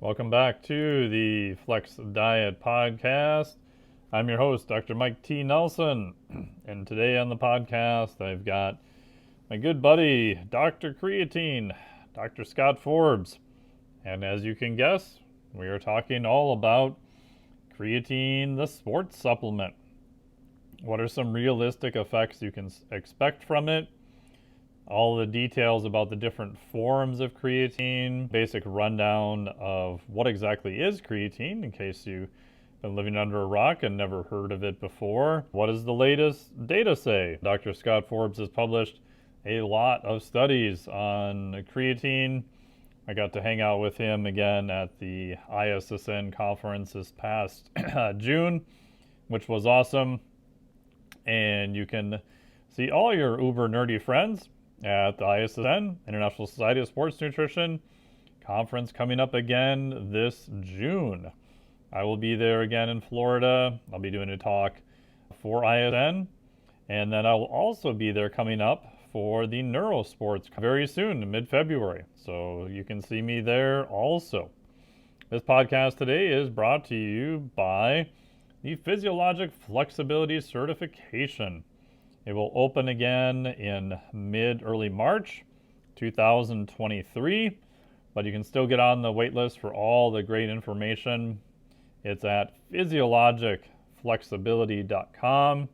Welcome back to the Flex Diet Podcast. I'm your host, Dr. Mike T. Nelson, and today on the podcast, I've got my good buddy, Dr. Creatine, Dr. Scott Forbes. And as you can guess, we are talking all about creatine, the sports supplement. What are some realistic effects you can expect from it? All the details about the different forms of creatine, basic rundown of what exactly is creatine in case you've been living under a rock and never heard of it before. What does the latest data say? Dr. Scott Forbes has published a lot of studies on creatine. I got to hang out with him again at the ISSN conference this past June, which was awesome. And you can see all your uber nerdy friends at the ISSN, International Society of Sports Nutrition conference, coming up again this June. I will be there again in Florida. I'll be doing a talk for ISSN, and then I will also be there coming up for the Neurosports very soon, in mid-February. So you can see me there also. This podcast today is brought to you by the Physiologic Flexibility Certification. It will open again in early March 2023, but you can still get on the wait list for all the great information. It's at physiologicflexibility.com.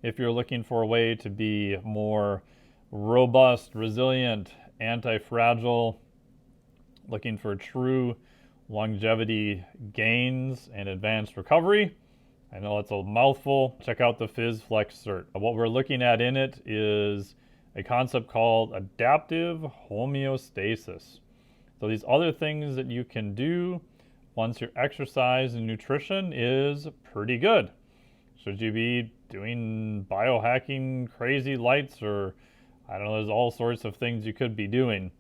If you're looking for a way to be more robust, resilient, anti-fragile, looking for true longevity gains and advanced recovery, I know it's a mouthful. Check out the PhysFlex Cert. What we're looking at in it is a concept called adaptive homeostasis. So these other things that you can do once your exercise and nutrition is pretty good. Should you be doing biohacking crazy lights, or I don't know, there's all sorts of things you could be doing.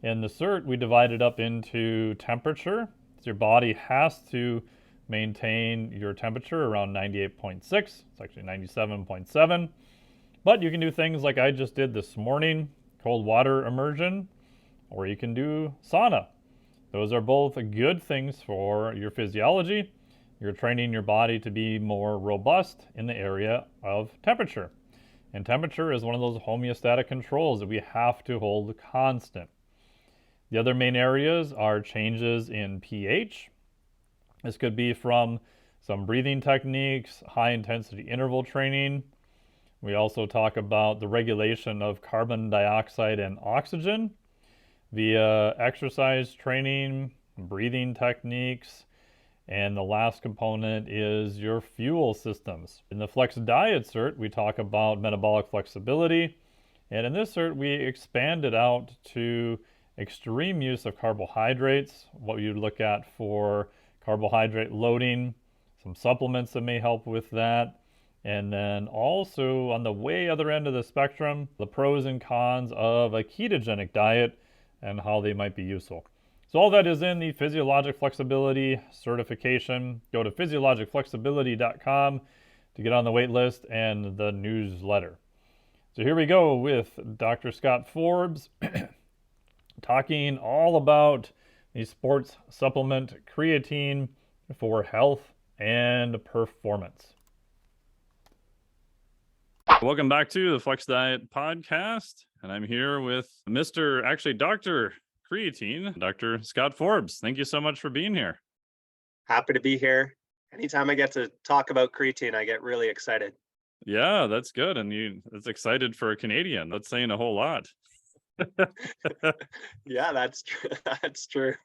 In the cert, we divide it up into temperature. So your body has to maintain your temperature around 98.6. It's actually 97.7. But you can do things like I just did this morning, cold water immersion, or you can do sauna. Those are both good things for your physiology. You're training your body to be more robust in the area of temperature. And temperature is one of those homeostatic controls that we have to hold constant. The other main areas are changes in pH. This could be from some breathing techniques, high intensity interval training. We also talk about the regulation of carbon dioxide and oxygen via exercise training, breathing techniques, and the last component is your fuel systems. In the Flex Diet Cert, we talk about metabolic flexibility, and in this cert, we expand it out to extreme use of carbohydrates, what you'd look at for carbohydrate loading, some supplements that may help with that, and then also on the way other end of the spectrum, the pros and cons of a ketogenic diet and how they might be useful. So all that is in the Physiologic Flexibility Certification. Go to physiologicflexibility.com to get on the wait list and the newsletter. So here we go with Dr. Scott Forbes talking all about the sports supplement creatine for health and performance. Welcome back to the Flex Diet Podcast, and I'm here with Dr. Creatine, Dr. Scott Forbes. Thank you so much for being here. Happy to be here. Anytime I get to talk about creatine, I get really excited. Yeah, that's good, and that's excited for a Canadian. That's saying a whole lot. Yeah, that's true. That's true.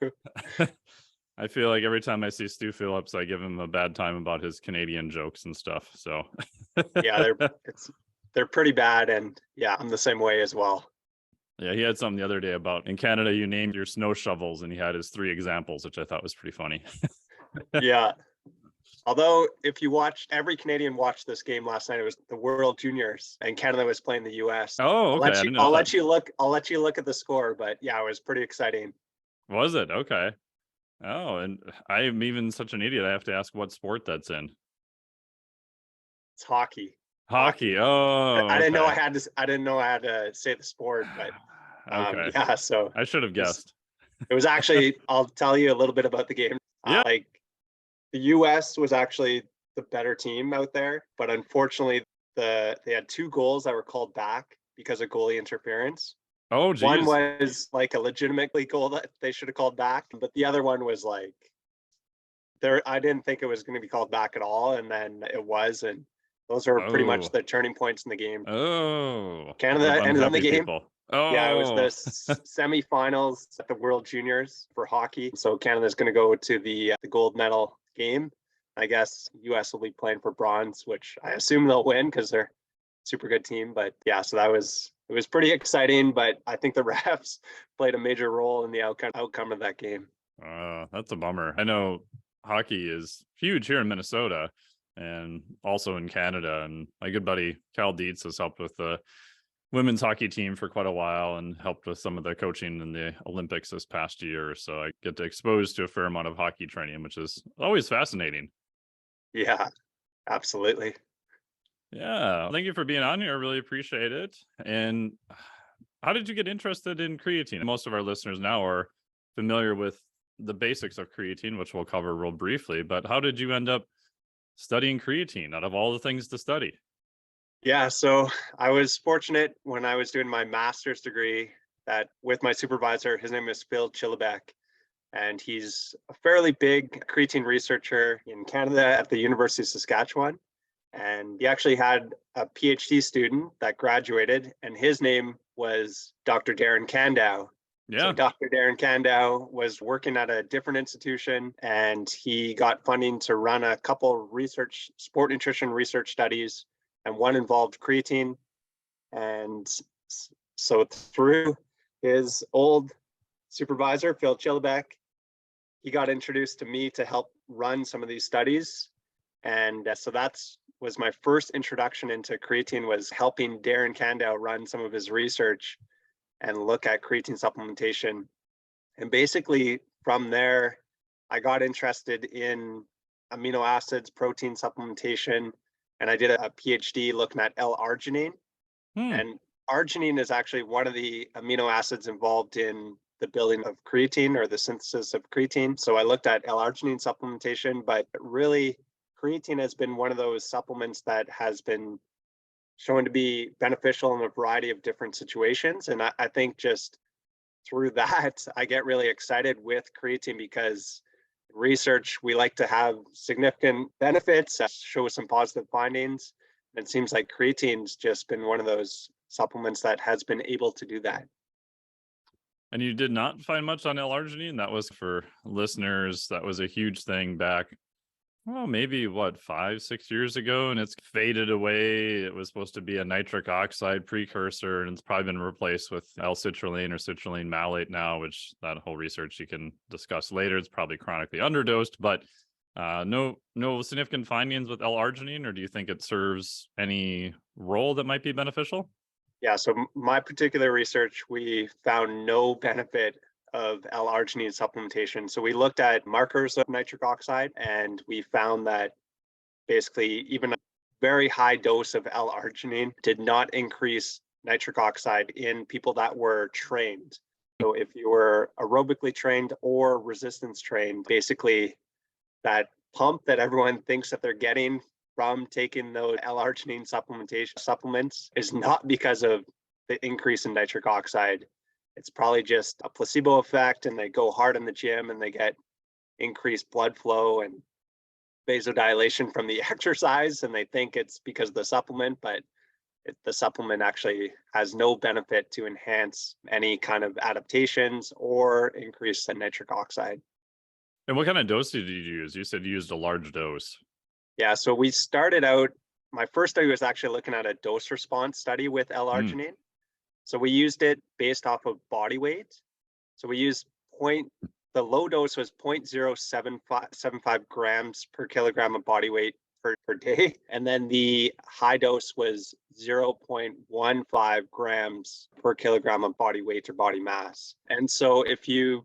I feel like every time I see Stu Phillips, I give him a bad time about his Canadian jokes and stuff. So Yeah, they're pretty bad, and yeah, I'm the same way as well. Yeah, he had something the other day about in Canada you named your snow shovels, and he had his 3 examples, which I thought was pretty funny. Yeah. Although if you watched, every Canadian watched this game last night. It was the World Juniors, and Canada was playing the US. Oh, okay. I'll let you look at the score, but yeah, it was pretty exciting. Was it? Okay. Oh, and I'm even such an idiot. I have to ask what sport that's in. It's hockey. Hockey. Oh, I didn't know I had to say the sport, but okay. yeah. So I should have guessed. It was actually, I'll tell you a little bit about the game. Yeah. Like the US was actually the better team out there, but unfortunately they had 2 goals that were called back because of goalie interference. Oh, One geez. was like a legitimately goal that they should have called back, but the other one was like there. I didn't think it was going to be called back at all, and then it was, and those are pretty much Oh, the turning points in the game. oh, what Canada ended on the unhappy game. people. Yeah, it was the Oh, semifinals at the World Juniors for hockey. So Canada's going to go to the gold medal game. I guess US will be playing for bronze, which I assume they'll win because they're a super good team. But yeah, so it was pretty exciting. But I think the refs played a major role in the outcome of that game. that's a bummer. I know hockey is huge here in Minnesota and also in Canada. And my good buddy Cal Dietz has helped with the women's hockey team for quite a while and helped with some of the coaching in the Olympics this past year. So I get exposed to a fair amount of hockey training, which is always fascinating. Yeah, absolutely. Yeah. Thank you for being on here. I really appreciate it. And how did you get interested in creatine? Most of our listeners now are familiar with the basics of creatine, which we'll cover real briefly, but how did you end up studying creatine out of all the things to study? Yeah, so I was fortunate when I was doing my master's degree that with my supervisor, his name is Phil Chillibeck, and he's a fairly big creatine researcher in Canada at the University of Saskatchewan. And he actually had a PhD student that graduated, and his name was Dr. Darren Candow. So Yeah. Dr. Darren Candow was working at a different institution, and he got funding to run a couple sport nutrition research studies, and one involved creatine. And so through his old supervisor, Phil Chillibeck, he got introduced to me to help run some of these studies. And so that's was my first introduction into creatine, was helping Darren Candow run some of his research and look at creatine supplementation. And basically from there, I got interested in amino acids, protein supplementation, and I did a PhD looking at L-arginine. And arginine is actually one of the amino acids involved in the building of creatine or the synthesis of creatine. So I looked at L-arginine supplementation, but really creatine has been one of those supplements that has been shown to be beneficial in a variety of different situations. And I think just through that, I get really excited with creatine because research, we like to have significant benefits, show some positive findings. And it seems like creatine's just been one of those supplements that has been able to do that. And you did not find much on L-arginine? That was, for listeners, that was a huge thing back, well, maybe 5-6 years ago, and it's faded away. It was supposed to be a nitric oxide precursor, and it's probably been replaced with L-citrulline or citrulline malate now, which that whole research you can discuss later. It's probably chronically underdosed, but no significant findings with L-arginine, or do you think it serves any role that might be beneficial? Yeah, so my particular research, we found no benefit of L-arginine supplementation. So we looked at markers of nitric oxide, and we found that basically even a very high dose of L-arginine did not increase nitric oxide in people that were trained. So if you were aerobically trained or resistance trained, basically that pump that everyone thinks that they're getting from taking those L-arginine supplements is not because of the increase in nitric oxide. It's probably just a placebo effect, and they go hard in the gym and they get increased blood flow and vasodilation from the exercise, and they think it's because of the supplement, but the supplement actually has no benefit to enhance any kind of adaptations or increase the nitric oxide. And what kind of dose did you use? You said you used a large dose. Yeah, so we started out, my first study was actually looking at a dose response study with L-arginine. So we used it based off of body weight. So we used the low dose was 0.075 grams per kilogram of body weight per day. And then the high dose was 0.15 grams per kilogram of body weight or body mass. And so if you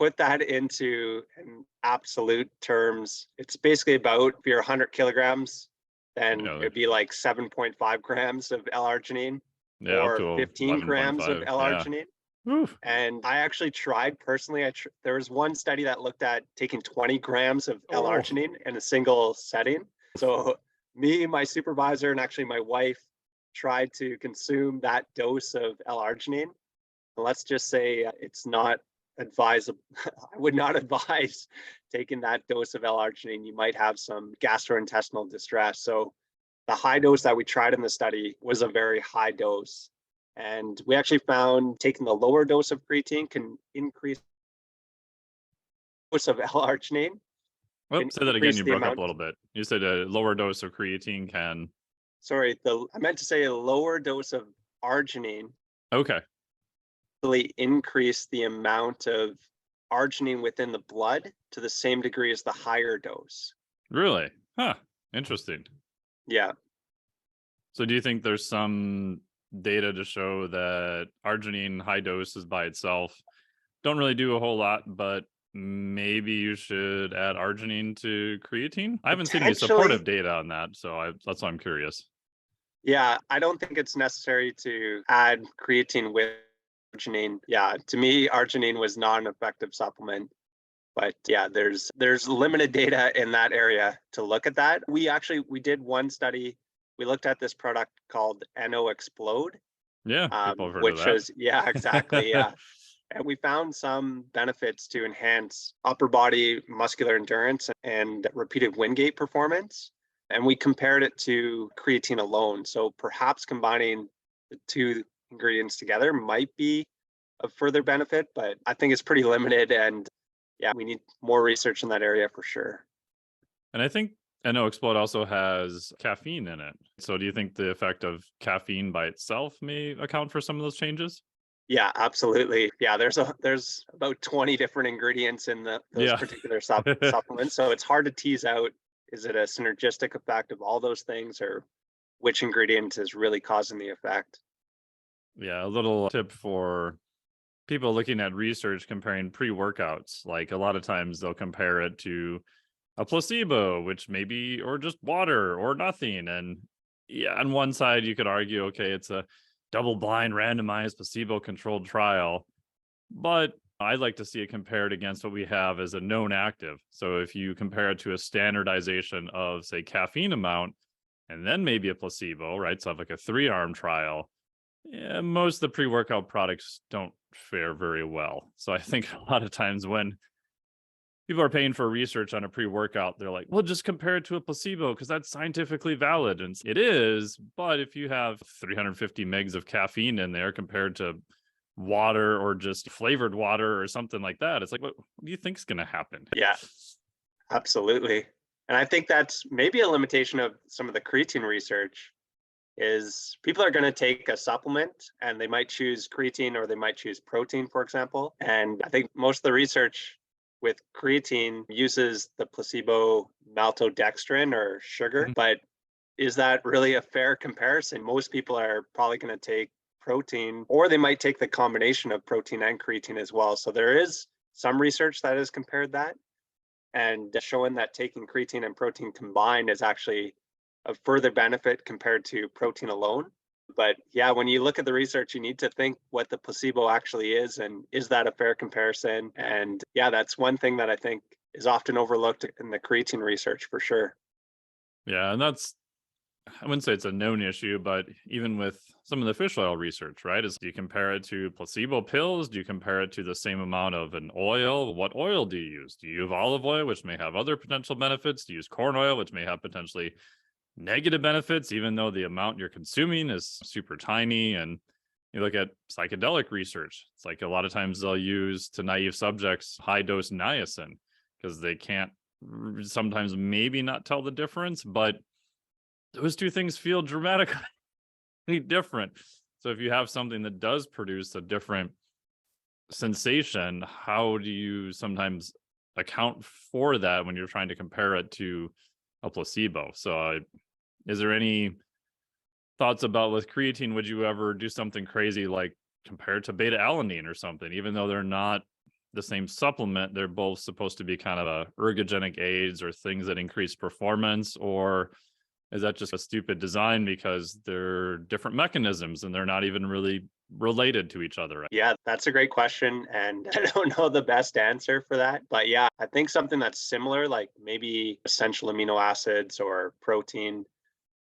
put that into absolute terms, it's basically about, if you're 100 kilograms, then it'd be like 7.5 grams of L-arginine. Yeah, or up to 15 grams of 11.5. L-arginine. Oof. And I actually tried personally. There was one study that looked at taking 20 grams of Oh. L-arginine in a single setting. So me, my supervisor, and actually my wife tried to consume that dose of L-arginine. Let's just say it's not advisable. I would not advise taking that dose of L-arginine. You might have some gastrointestinal distress. So the high dose that we tried in the study was a very high dose. And we actually found taking the lower dose of creatine can increase dose of L-arginine, Oh, can say that again. increase You the broke up amount. a little bit. You said a lower dose of creatine can. Sorry, I meant to say a lower dose of arginine Okay. really increase the amount of arginine within the blood to the same degree as the higher dose. Really? Huh. Interesting. Yeah. So do you think there's some data to show that arginine high doses by itself don't really do a whole lot, but maybe you should add arginine to creatine? I haven't seen any supportive Potentially, data on that, so that's why I'm curious. yeah, I don't think it's necessary to add creatine with arginine. Yeah, to me, arginine was not an effective supplement. But yeah, there's limited data in that area to look at that. We did one study. We looked at this product called NO Explode, Yeah, people have heard of which that. is, yeah, exactly, yeah. And we found some benefits to enhance upper body muscular endurance and repeated wind gate performance. And we compared it to creatine alone. So perhaps combining the two ingredients together might be of further benefit, but I think it's pretty limited. And yeah, we need more research in that area for sure. And I think NO Explode also has caffeine in it. So do you think the effect of caffeine by itself may account for some of those changes? Yeah, absolutely. Yeah, there's about 20 different ingredients in those Yeah. particular supplements, so it's hard to tease out, is it a synergistic effect of all those things, or which ingredient is really causing the effect? Yeah, a little tip for people looking at research comparing pre-workouts. Like a lot of times they'll compare it to a placebo, which maybe, or just water or nothing. And yeah, on one side, you could argue, okay, it's a double blind, randomized, placebo controlled trial. But I'd like to see it compared against what we have as a known active. So if you compare it to a standardization of, say, caffeine amount, and then maybe a placebo, right? So have like a 3-arm trial. Yeah, most of the pre-workout products don't fare very well. So I think a lot of times when people are paying for research on a pre-workout, they're like, well, just compare it to a placebo because that's scientifically valid. And it is, but if you have 350 megs of caffeine in there compared to water or just flavored water or something like that, it's like, what do you think is going to happen? Yeah, absolutely. And I think that's maybe a limitation of some of the creatine research is people are going to take a supplement and they might choose creatine or they might choose protein, for example. And I think most of the research with creatine uses the placebo maltodextrin or sugar, Mhm. but is that really a fair comparison? Most people are probably going to take protein, or they might take the combination of protein and creatine as well. So there is some research that has compared that and showing that taking creatine and protein combined is actually a further benefit compared to protein alone. But yeah, when you look at the research, you need to think what the placebo actually is and is that a fair comparison? And yeah, that's one thing that I think is often overlooked in the creatine research for sure. Yeah, and that's, I wouldn't say it's a known issue, but even with some of the fish oil research, right? Is do you compare it to placebo pills? Do you compare it to the same amount of an oil? What oil do you use? Do you use olive oil, which may have other potential benefits? Do you use corn oil, which may have potentially negative benefits, even though the amount you're consuming is super tiny? And you look at psychedelic research, it's like a lot of times they'll use to naive subjects high dose niacin because they can't sometimes maybe not tell the difference, but those two things feel dramatically different. So if you have something that does produce a different sensation, how do you sometimes account for that when you're trying to compare it to a placebo? So is there any thoughts about with creatine, would you ever do something crazy like compare it to beta alanine or something, even though they're not the same supplement? They're both supposed to be kind of a ergogenic aids or things that increase performance, or is that just a stupid design because they're different mechanisms and they're not even really related to each other? Yeah, that's a great question. And I don't know the best answer for that. But yeah, I think something that's similar, like maybe essential amino acids or protein,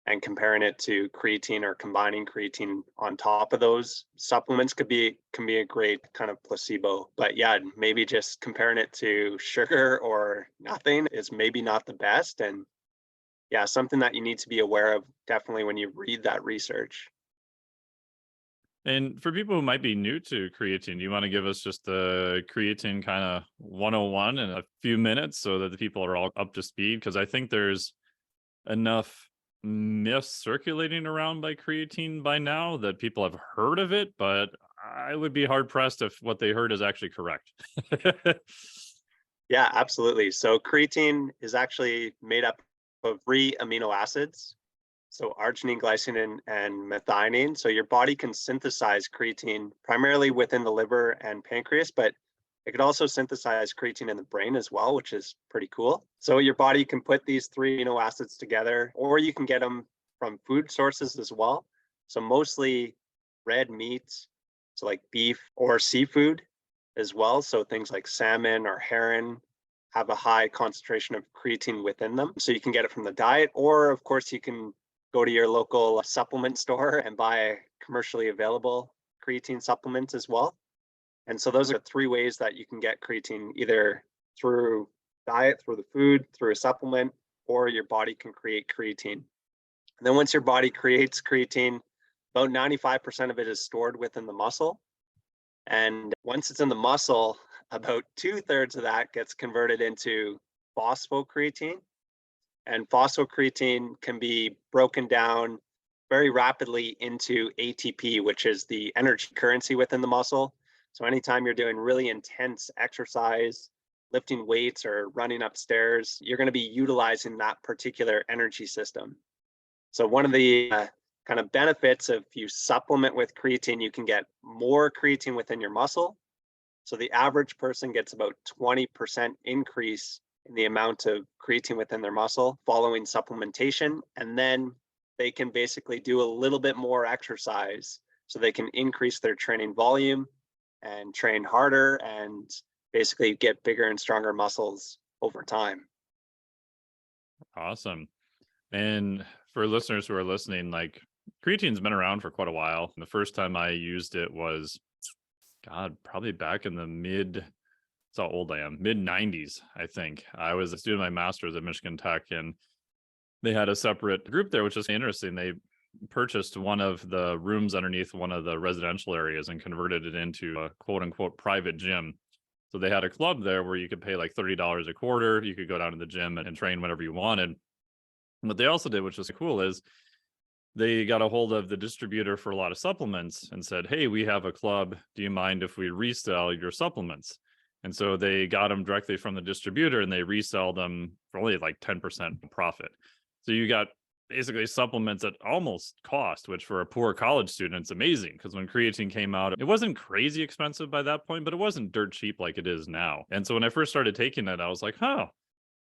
and comparing it to creatine or combining creatine on top of those supplements can be a great kind of placebo. But yeah, maybe just comparing it to sugar or nothing is maybe not the best. And yeah, something that you need to be aware of definitely when you read that research. And for people who might be new to creatine, do you want to give us just the creatine kind of 101 in a few minutes so that the people are all up to speed? Because I think there's enough myths circulating around by creatine by now that people have heard of it, but I would be hard pressed if what they heard is actually correct. Yeah, absolutely. So creatine is actually made up of three amino acids. So arginine, glycine, and methionine. So your body can synthesize creatine primarily within the liver and pancreas, but it could also synthesize creatine in the brain as well, which is pretty cool. So your body can put these three amino acids together, or you can get them from food sources as well. So mostly red meats, so like beef or seafood as well. So things like salmon or herring have a high concentration of creatine within them. So you can get it from the diet, or of course you can go to your local supplement store and buy commercially available creatine supplements as well. And so those are three ways that you can get creatine, either through diet, through the food, through a supplement, or your body can create creatine. And then once your body creates creatine, about 95% of it is stored within the muscle. And once it's in the muscle, about 2/3 of that gets converted into phosphocreatine. And phosphocreatine can be broken down very rapidly into ATP, which is the energy currency within the muscle. So anytime you're doing really intense exercise, lifting weights or running upstairs, you're going to be utilizing that particular energy system. So one of the kind of benefits of if you supplement with creatine, you can get more creatine within your muscle. So the average person gets about 20% increase in the amount of creatine within their muscle following supplementation. And then they can basically do a little bit more exercise so they can increase their training volume and train harder and basically get bigger and stronger muscles over time. Awesome. And for listeners who are listening, like creatine's been around for quite a while. The first time I used it was, God, probably back in the that's how old I am, mid 90s, I think. I was doing my master's at Michigan Tech, and they had a separate group there, which is interesting. They purchased one of the rooms underneath one of the residential areas and converted it into a quote unquote private gym. So they had a club there where you could pay like $30 a quarter. You could go down to the gym and train whenever you wanted. What they also did, which was cool, is they got a hold of the distributor for a lot of supplements and said, hey, we have a club. Do you mind if we resell your supplements? And so they got them directly from the distributor and they resell them for only like 10% profit. So you got basically supplements at almost cost, which for a poor college student, it's amazing. Because when creatine came out, it wasn't crazy expensive by that point, but it wasn't dirt cheap like it is now. And so when I first started taking it, I was like, huh,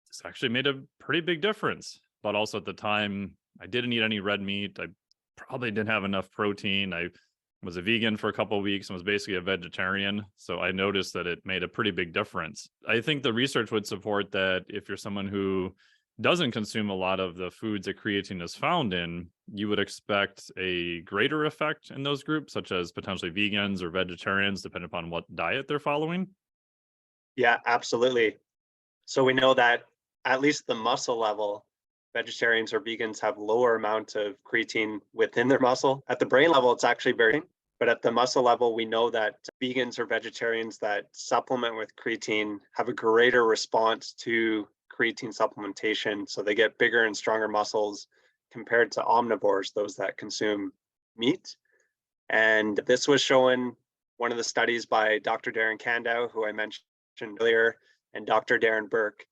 this actually made a pretty big difference. But also at the time, I didn't eat any red meat. I probably didn't have enough protein. I was a vegan for a couple of weeks and was basically a vegetarian. So I noticed that it made a pretty big difference. I think the research would support that if you're someone who doesn't consume a lot of the foods that creatine is found in, you would expect a greater effect in those groups, such as potentially vegans or vegetarians, depending upon what diet they're following. Yeah, absolutely. So we know that at least the muscle level, vegetarians or vegans have lower amount of creatine within their muscle. At the brain level, it's actually very, but at the muscle level, we know that vegans or vegetarians that supplement with creatine have a greater response to creatine supplementation. So they get bigger and stronger muscles compared to omnivores, those that consume meat. And this was shown, one of the studies by Dr. Darren Kandow, who I mentioned earlier, and Dr. Darren Burke,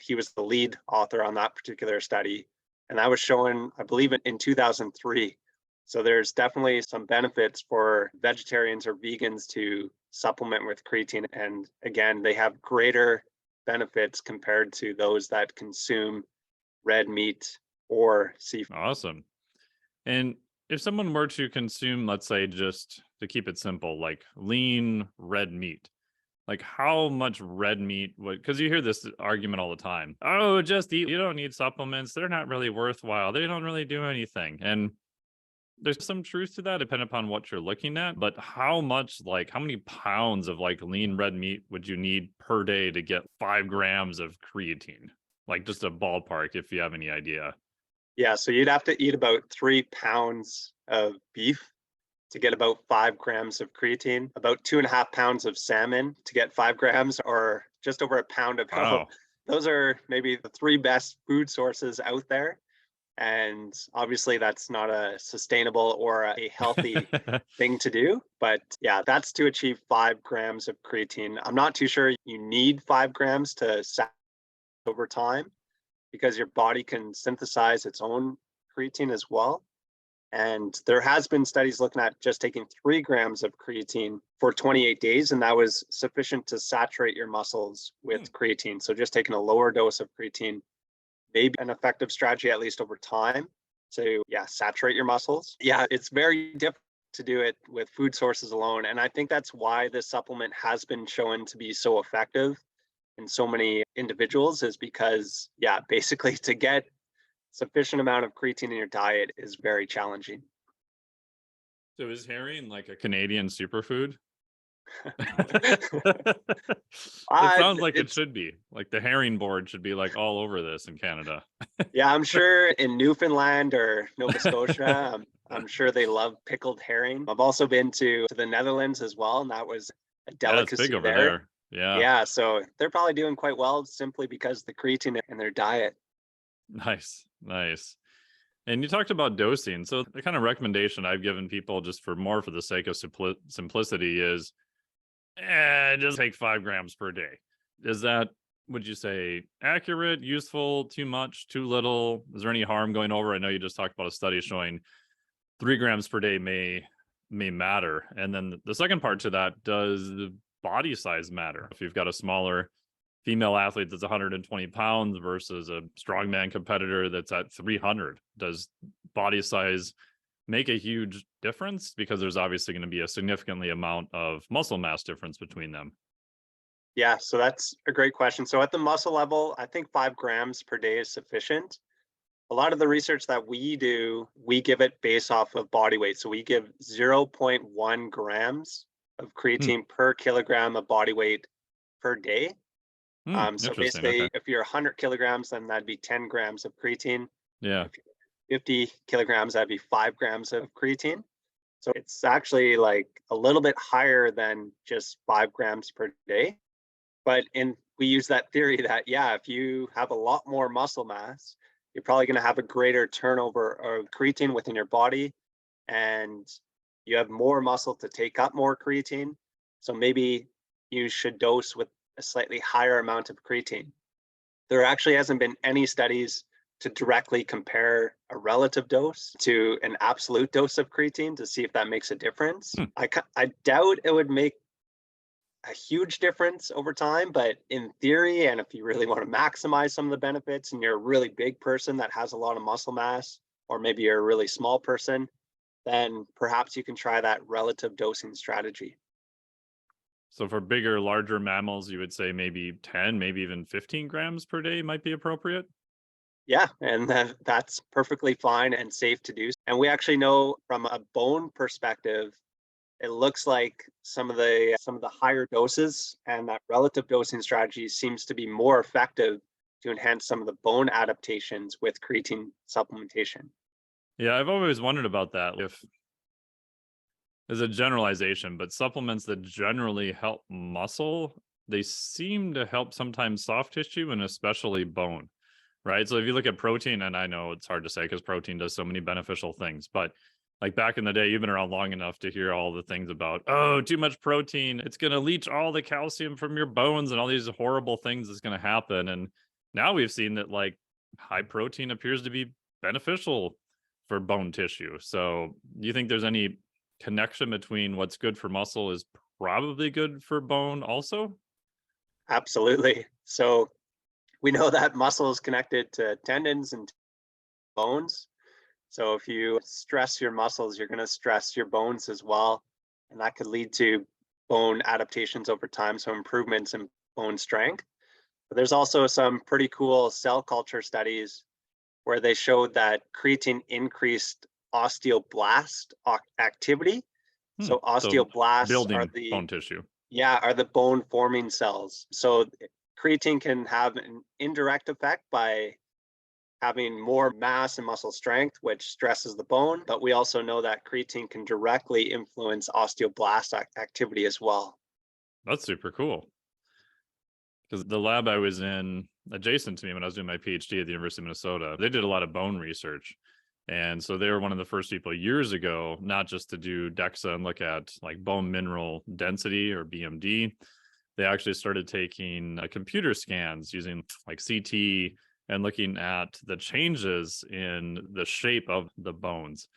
he was the lead author on that particular study. And that was shown, I believe, in 2003. So there's definitely some benefits for vegetarians or vegans to supplement with creatine. And again, they have greater benefits compared to those that consume red meat or seafood. Awesome. And if someone were to consume, let's say, just to keep it simple, like lean red meat, like how much red meat would, because you hear this argument all the time. Oh, just eat. You don't need supplements. They're not really worthwhile. They don't really do anything. And there's some truth to that, depending upon what you're looking at. But how much, like, how many pounds of like lean red meat would you need per day to get 5 grams of creatine? Like, just a ballpark, if you have any idea. Yeah, so you'd have to eat about 3 pounds of beef to get about 5 grams of creatine, about 2.5 pounds of salmon to get 5 grams, or just over a pound of Wow. those are maybe the three best food sources out there. And obviously that's not a sustainable or a healthy thing to do. But yeah, that's to achieve 5 grams of creatine. I'm not too sure you need 5 grams to saturate over time, because your body can synthesize its own creatine as well. And there has been studies looking at just taking 3 grams of creatine for 28 days, and that was sufficient to saturate your muscles with creatine. So just taking a lower dose of creatine may be an effective strategy, at least over time, to saturate your muscles. Yeah, it's very difficult to do it with food sources alone. And I think that's why this supplement has been shown to be so effective in so many individuals, is because, basically to get sufficient amount of creatine in your diet is very challenging. So is herring like a Canadian superfood? It uh, sounds like it it's should be. Like the herring board should be like all over this in Canada. Yeah, I'm sure in Newfoundland or Nova Scotia, I'm sure they love pickled herring. I've also been to the Netherlands as well, and that was a Yeah, it's big delicacy over there. there. Yeah. Yeah, so they're probably doing quite well simply because the creatine in their diet. Nice. Nice. And you talked about dosing. So the kind of recommendation I've given people, just for more for the sake of simplicity, is just take 5 grams per day. Is that, would you say, accurate, useful, too much, too little? Is there any harm going over? I know you just talked about a study showing 3 grams per day may matter. And then the second part to that, does the body size matter? If you've got a smaller female athlete that's 120 pounds versus a strongman competitor that's at 300, does body size make a huge difference? Because there's obviously going to be a significantly amount of muscle mass difference between them. Yeah, so that's a great question. So at the muscle level, I think 5 grams per day is sufficient. A lot of the research that we do, we give it based off of body weight. So we give 0.1 grams of creatine per kilogram of body weight per day. So Interesting. Okay. basically, if you're 100 kilograms, then that'd be 10 grams of creatine. Yeah. If you're 50 kilograms, that'd be 5 grams of creatine. So it's actually like a little bit higher than just 5 grams per day. But we use that theory that, if you have a lot more muscle mass, you're probably going to have a greater turnover of creatine within your body, and you have more muscle to take up more creatine. So maybe you should dose with a slightly higher amount of creatine. There actually hasn't been any studies to directly compare a relative dose to an absolute dose of creatine to see if that makes a difference. I doubt it would make a huge difference over time, but in theory, and if you really want to maximize some of the benefits and you're a really big person that has a lot of muscle mass, or maybe you're a really small person, then perhaps you can try that relative dosing strategy. So for bigger, larger mammals, you would say maybe 10, maybe even 15 grams per day might be appropriate? Yeah, and that's perfectly fine and safe to do. And we actually know from a bone perspective, it looks like some of the higher doses and that relative dosing strategy seems to be more effective to enhance some of the bone adaptations with creatine supplementation. Yeah, I've always wondered about that. If, as a generalization, but supplements that generally help muscle, they seem to help sometimes soft tissue and especially bone, right? So if you look at protein, and I know it's hard to say because protein does so many beneficial things, but like back in the day, you've been around long enough to hear all the things about, oh, too much protein, it's going to leach all the calcium from your bones and all these horrible things that's going to happen. And now we've seen that like high protein appears to be beneficial for bone tissue. So do you think there's any connection between what's good for muscle is probably good for bone also? Absolutely. So we know that muscle is connected to tendons and bones. So if you stress your muscles, you're going to stress your bones as well. And that could lead to bone adaptations over time, so improvements in bone strength. But there's also some pretty cool cell culture studies where they showed that creatine increased osteoblast activity. So So osteoblasts are building bone tissue. are the bone forming cells. So creatine can have an indirect effect by having more mass and muscle strength, which stresses the bone. But we also know that creatine can directly influence osteoblast activity as well. That's super cool. Because the lab I was in adjacent to me when I was doing my PhD at the University of Minnesota, they did a lot of bone research. And so they were one of the first people years ago, not just to do DEXA and look at like bone mineral density or BMD. They actually started taking computer scans using like CT and looking at the changes in the shape of the bones.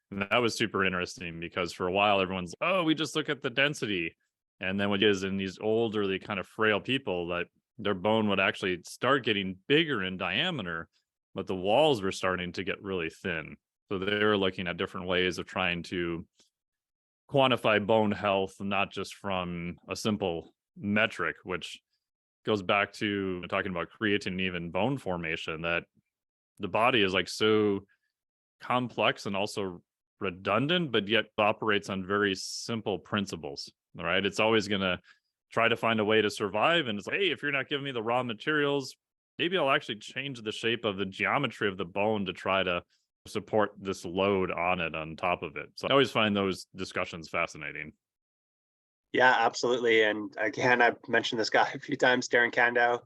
And that was super interesting because for a while, everyone's, oh, we just look at the density. And then what is in these olderly kind of frail people, that their bone would actually start getting bigger in diameter, but the walls were starting to get really thin. So they were looking at different ways of trying to quantify bone health, not just from a simple metric, which goes back to talking about creatine and even bone formation, that the body is like so complex and also redundant, but yet operates on very simple principles. All right. It's always going to try to find a way to survive. And it's like, hey, if you're not giving me the raw materials, maybe I'll actually change the shape of the geometry of the bone to try to support this load on it on top of it. So I always find those discussions fascinating. Yeah, absolutely. And again, I've mentioned this guy a few times, Darren Kandow.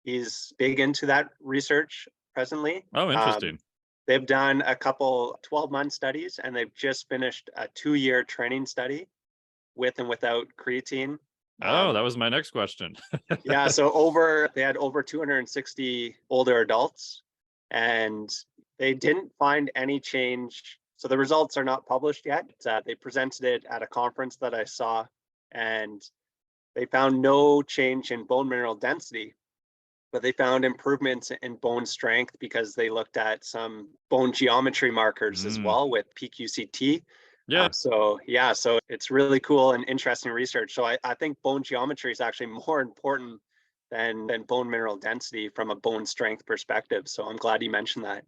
He's big into that research presently. Oh, interesting. They've done a couple 12-month studies, and they've just finished a 2-year training study with and without creatine. Oh, that was my next question. Yeah, so they had over 260 older adults, and they didn't find any change. So the results are not published yet. They presented it at a conference that I saw, and they found no change in bone mineral density, but they found improvements in bone strength because they looked at some bone geometry markers as well with PQCT. Yeah. So it's really cool and interesting research. So I think bone geometry is actually more important than bone mineral density from a bone strength perspective. So I'm glad you mentioned that.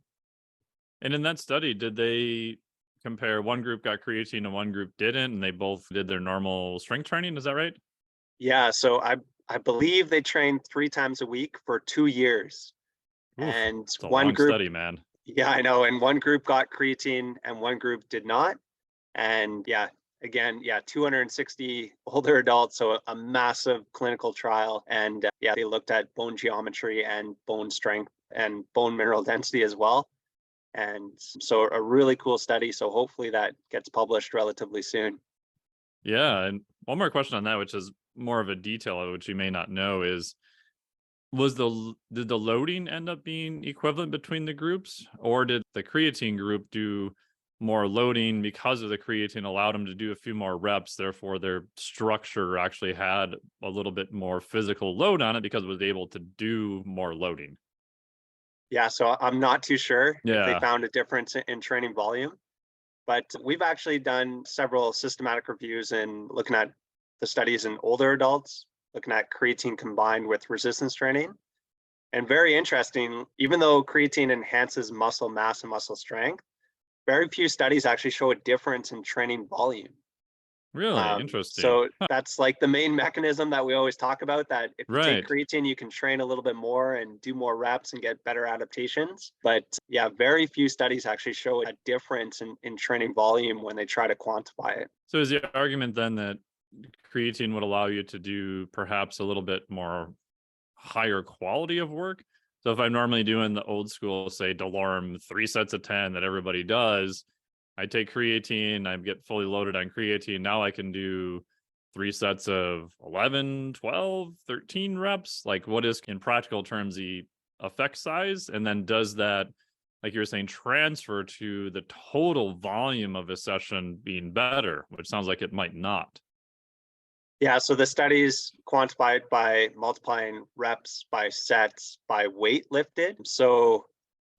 And in that study, did they compare, one group got creatine and one group didn't, and they both did their normal strength training? Is that right? Yeah, so I believe they trained 3 times a week for 2 years. Oof, And it's a one long group, study, man. yeah, I know. And one group got creatine and one group did not. And again, 260 older adults, so a massive clinical trial. And they looked at bone geometry and bone strength and bone mineral density as well. And so a really cool study. So hopefully that gets published relatively soon. Yeah, and one more question on that, which is more of a detail, which you may not know, is did the loading end up being equivalent between the groups, or did the creatine group do more loading because of the creatine allowed them to do a few more reps, therefore their structure actually had a little bit more physical load on it because it was able to do more loading? Yeah, so I'm not too sure if they Yeah. found a difference in training volume, but we've actually done several systematic reviews in looking at the studies in older adults, looking at creatine combined with resistance training. And very interesting, even though creatine enhances muscle mass and muscle strength, very few studies actually show a difference in training volume. Really interesting. So that's like the main mechanism that we always talk about, that if you take Right. creatine, you can train a little bit more and do more reps and get better adaptations. But very few studies actually show a difference in training volume when they try to quantify it. So is the argument then that creatine would allow you to do perhaps a little bit more higher quality of work? So if I'm normally doing the old school, say DeLorme 3 sets of 10 that everybody does, I take creatine, I get fully loaded on creatine. Now I can do 3 sets of 11, 12, 13 reps. Like, what is in practical terms the effect size? And then does that, like you were saying, transfer to the total volume of a session being better, which sounds like it might not? Yeah, so the studies quantify it by multiplying reps by sets by weight lifted. So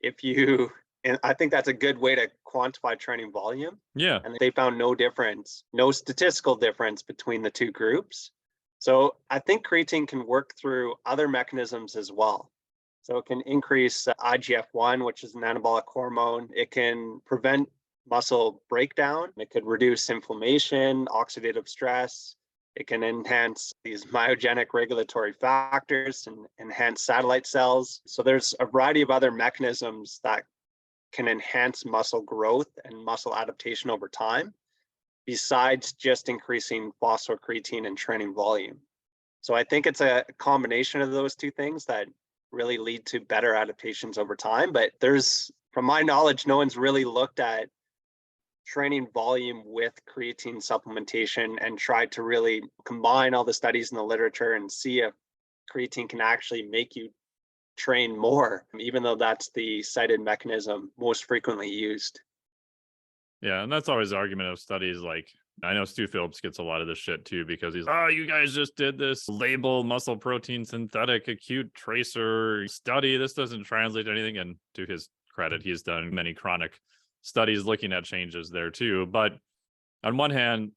if you And I think that's a good way to quantify training volume. Yeah. And they found no difference, no statistical difference between the two groups. So I think creatine can work through other mechanisms as well. So it can increase IGF-1, which is an anabolic hormone. It can prevent muscle breakdown. It could reduce inflammation, oxidative stress. It can enhance these myogenic regulatory factors and enhance satellite cells. So there's a variety of other mechanisms that can enhance muscle growth and muscle adaptation over time, besides just increasing phosphocreatine and training volume. So I think it's a combination of those two things that really lead to better adaptations over time. But there's, from my knowledge, no one's really looked at training volume with creatine supplementation and tried to really combine all the studies in the literature and see if creatine can actually make you train more, even though that's the cited mechanism most frequently used. Yeah, and that's always the argument of studies. Like, I know Stu Phillips gets a lot of this shit too, because he's, oh, you guys just did this label muscle protein synthetic acute tracer study. This doesn't translate to anything. And to his credit, he's done many chronic studies looking at changes there too. But on one hand,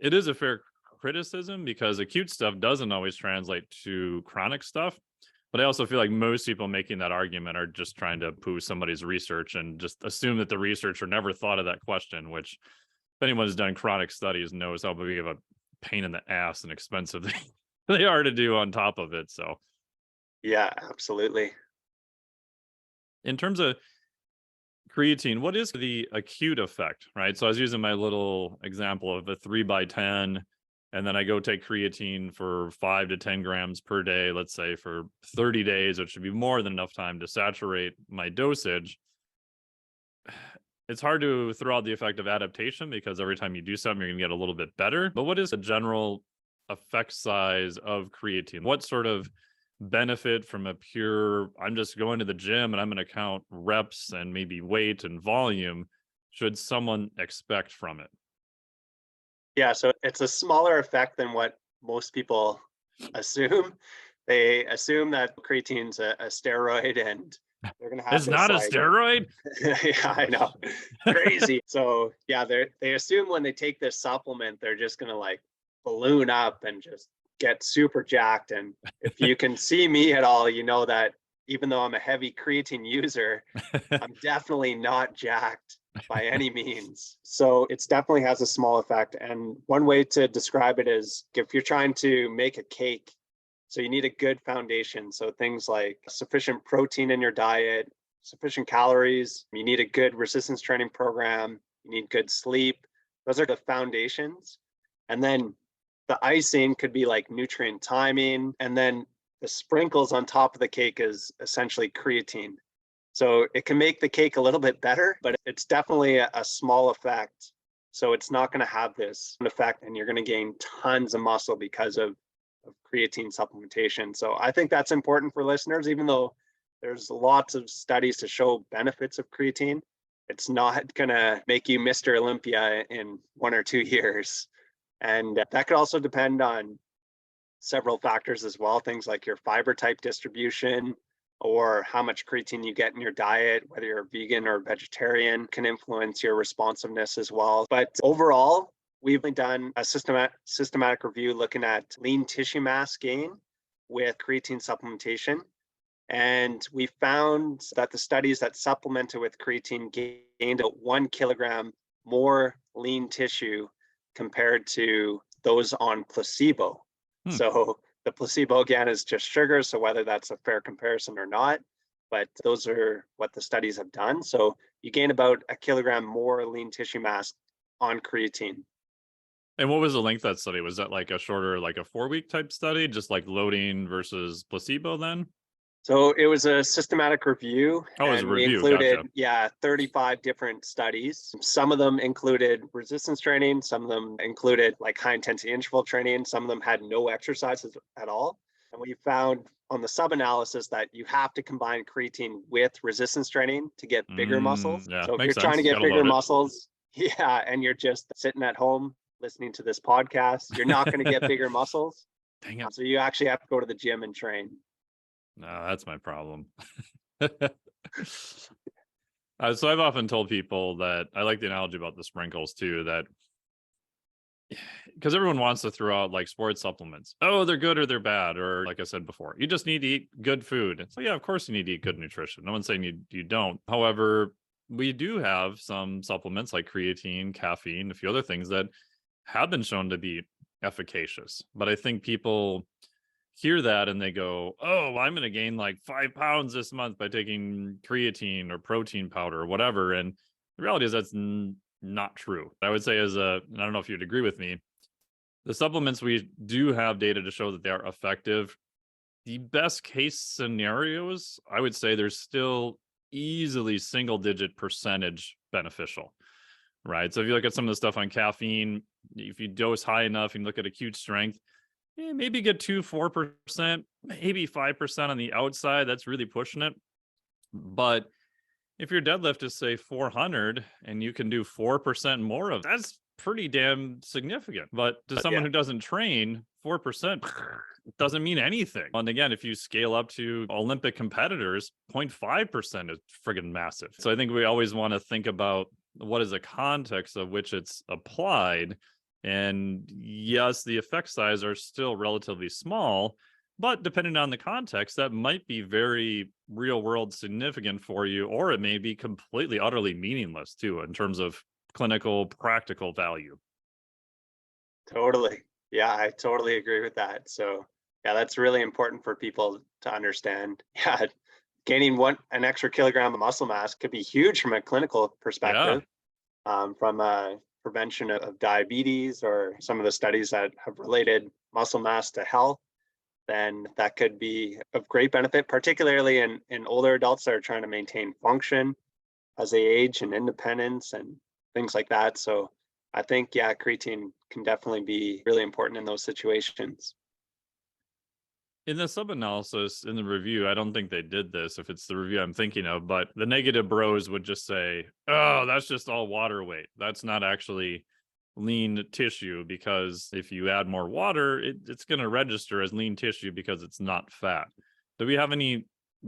it is a fair criticism because acute stuff doesn't always translate to chronic stuff. But I also feel like most people making that argument are just trying to poo somebody's research and just assume that the researcher never thought of that question, which if anyone who's done chronic studies knows how big of a pain in the ass and expensive they are to do on top of it. So yeah, absolutely. In terms of creatine, what is the acute effect, right? So I was using my little example of a 3x10, and then I go take creatine for 5 to 10 grams per day, let's say for 30 days, which should be more than enough time to saturate my dosage. It's hard to throw out the effect of adaptation because every time you do something, you're going to get a little bit better. But what is the general effect size of creatine? What sort of benefit from a pure, I'm just going to the gym and I'm going to count reps and maybe weight and volume, should someone expect from it? Yeah, so it's a smaller effect than what most people assume. They assume that creatine's a steroid and they're gonna have It's this not a like steroid? yeah, I know. Crazy. So yeah, they assume when they take this supplement, they're just gonna like balloon up and just get super jacked. And if you can see me at all, you know that even though I'm a heavy creatine user, I'm definitely not jacked by any means. So it's definitely has a small effect. And one way to describe it is if you're trying to make a cake, so you need a good foundation. So things like sufficient protein in your diet, sufficient calories, you need a good resistance training program, you need good sleep. Those are the foundations. And then the icing could be like nutrient timing. And then the sprinkles on top of the cake is essentially creatine. So it can make the cake a little bit better, but it's definitely a small effect. So it's not going to have this effect and you're going to gain tons of muscle because of creatine supplementation. So I think that's important for listeners, even though there's lots of studies to show benefits of creatine. It's not going to make you Mr. Olympia in 1 or 2 years. And that could also depend on several factors as well, things like your fiber type distribution, or how much creatine you get in your diet, whether you're vegan or vegetarian, can influence your responsiveness as well. But overall, we've done a systematic review looking at lean tissue mass gain with creatine supplementation. And we found that the studies that supplemented with creatine gained 1 kilogram more lean tissue compared to those on placebo. So the placebo, again, is just sugar. So whether that's a fair comparison or not, but those are what the studies have done. So you gain about 1 kilogram more lean tissue mass on creatine. And what was the length of that study? Was that like a shorter, like a 4-week type study, just like loading versus placebo then? So it was a systematic review. Oh, it was a and we review. included, Gotcha. 35 different studies. Some of them included resistance training. Some of them included like high intensity interval training. Some of them had no exercises at all. And we found on the sub-analysis that you have to combine creatine with resistance training to get bigger muscles. Yeah, So if you're makes trying to sense. get Gotta bigger load it. muscles, and you're just sitting at home listening to this podcast, you're not going to get bigger muscles. Dang it. So you actually have to go to the gym and train. No, that's my problem. So I've often told people that I like the analogy about the sprinkles too, that because everyone wants to throw out like sports supplements. Oh, they're good or they're bad. Or like I said before, you just need to eat good food. So yeah, of course you need to eat good nutrition. No one's saying you don't. However, we do have some supplements like creatine, caffeine, a few other things that have been shown to be efficacious. But I think people hear that and they go, oh, I'm going to gain like 5 pounds this month by taking creatine or protein powder or whatever. And the reality is that's not true. I would say and I don't know if you'd agree with me, the supplements, we do have data to show that they are effective. The best case scenarios, I would say there's still easily single digit percentage beneficial, right? So if you look at some of the stuff on caffeine, if you dose high enough and look at acute strength, maybe get 4%, maybe 5% on the outside. That's really pushing it. But if your deadlift is say 400 and you can do 4% more of that's pretty damn significant. But to someone who doesn't train, 4% doesn't mean anything. And again, if you scale up to Olympic competitors, 0.5% is friggin' massive. So I think we always want to think about what is the context of which it's applied. And yes, the effect size are still relatively small, but depending on the context, that might be very real world significant for you, or it may be completely, utterly meaningless too, in terms of clinical, practical value. Totally. Yeah, I totally agree with that. So yeah, that's really important for people to understand. Yeah, gaining an extra kilogram of muscle mass could be huge from a clinical perspective, from a prevention of diabetes or some of the studies that have related muscle mass to health. Then that could be of great benefit, particularly in older adults that are trying to maintain function as they age and independence and things like that. So I think, yeah, creatine can definitely be really important in those situations. In the sub-analysis in the review, I don't think they did this if it's the review I'm thinking of, but the negative bros would just say, oh, that's just all water weight. That's not actually lean tissue, because if you add more water, it's going to register as lean tissue because it's not fat. Do we have any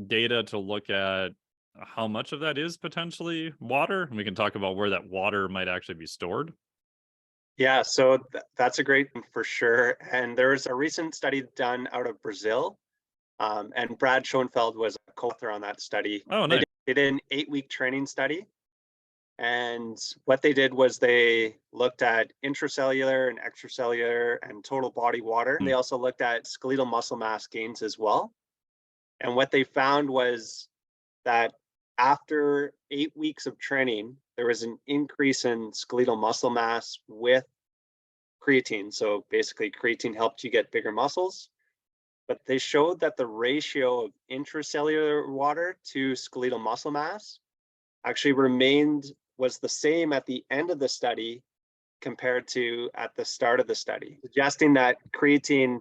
data to look at how much of that is potentially water? And we can talk about where that water might actually be stored. Yeah, so that's a great one for sure. And there's a recent study done out of Brazil, and Brad Schoenfeld was a co-author on that study. Oh, nice. They did an 8-week training study. And what they did was they looked at intracellular and extracellular and total body water. And they also looked at skeletal muscle mass gains as well. And what they found was that after 8 weeks of training, there was an increase in skeletal muscle mass with creatine. So basically, creatine helped you get bigger muscles. But they showed that the ratio of intracellular water to skeletal muscle mass actually was the same at the end of the study compared to at the start of the study, suggesting that creatine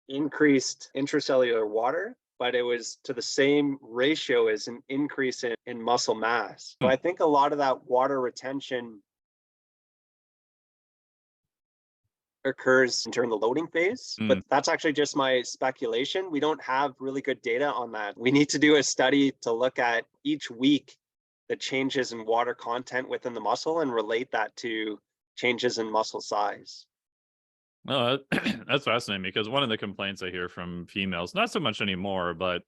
increased intracellular water, but it was to the same ratio as an increase in muscle mass. So I think a lot of that water retention occurs during the loading phase, but that's actually just my speculation. We don't have really good data on that. We need to do a study to look at each week the changes in water content within the muscle and relate that to changes in muscle size. Well, that's fascinating, because one of the complaints I hear from females, not so much anymore, but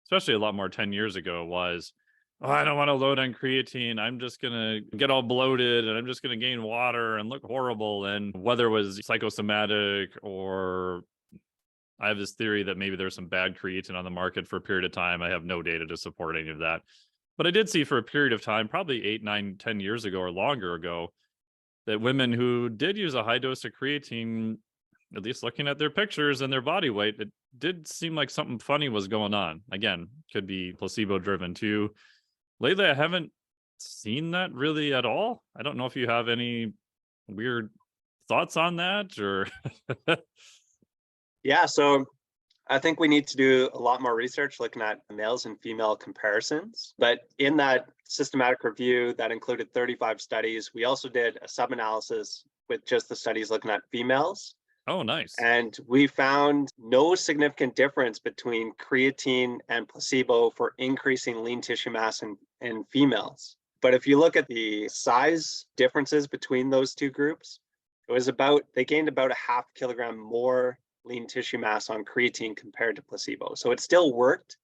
especially a lot more 10 years ago, was, oh, I don't want to load on creatine. I'm just going to get all bloated and I'm just going to gain water and look horrible. And whether it was psychosomatic, or I have this theory that maybe there's some bad creatine on the market for a period of time. I have no data to support any of that. But I did see for a period of time, probably 8, 9, 10 years ago or longer ago, that women who did use a high dose of creatine, at least looking at their pictures and their body weight, it did seem like something funny was going on. Again, could be placebo driven too. Lately, I haven't seen that really at all. I don't know if you have any weird thoughts on that, or Yeah, so I think we need to do a lot more research looking at males and female comparisons. But in that systematic review that included 35 studies, we also did a sub-analysis with just the studies looking at females. Oh, nice. And we found no significant difference between creatine and placebo for increasing lean tissue mass in females. But if you look at the size differences between those two groups, they gained about a half kilogram more lean tissue mass on creatine compared to placebo. So it still worked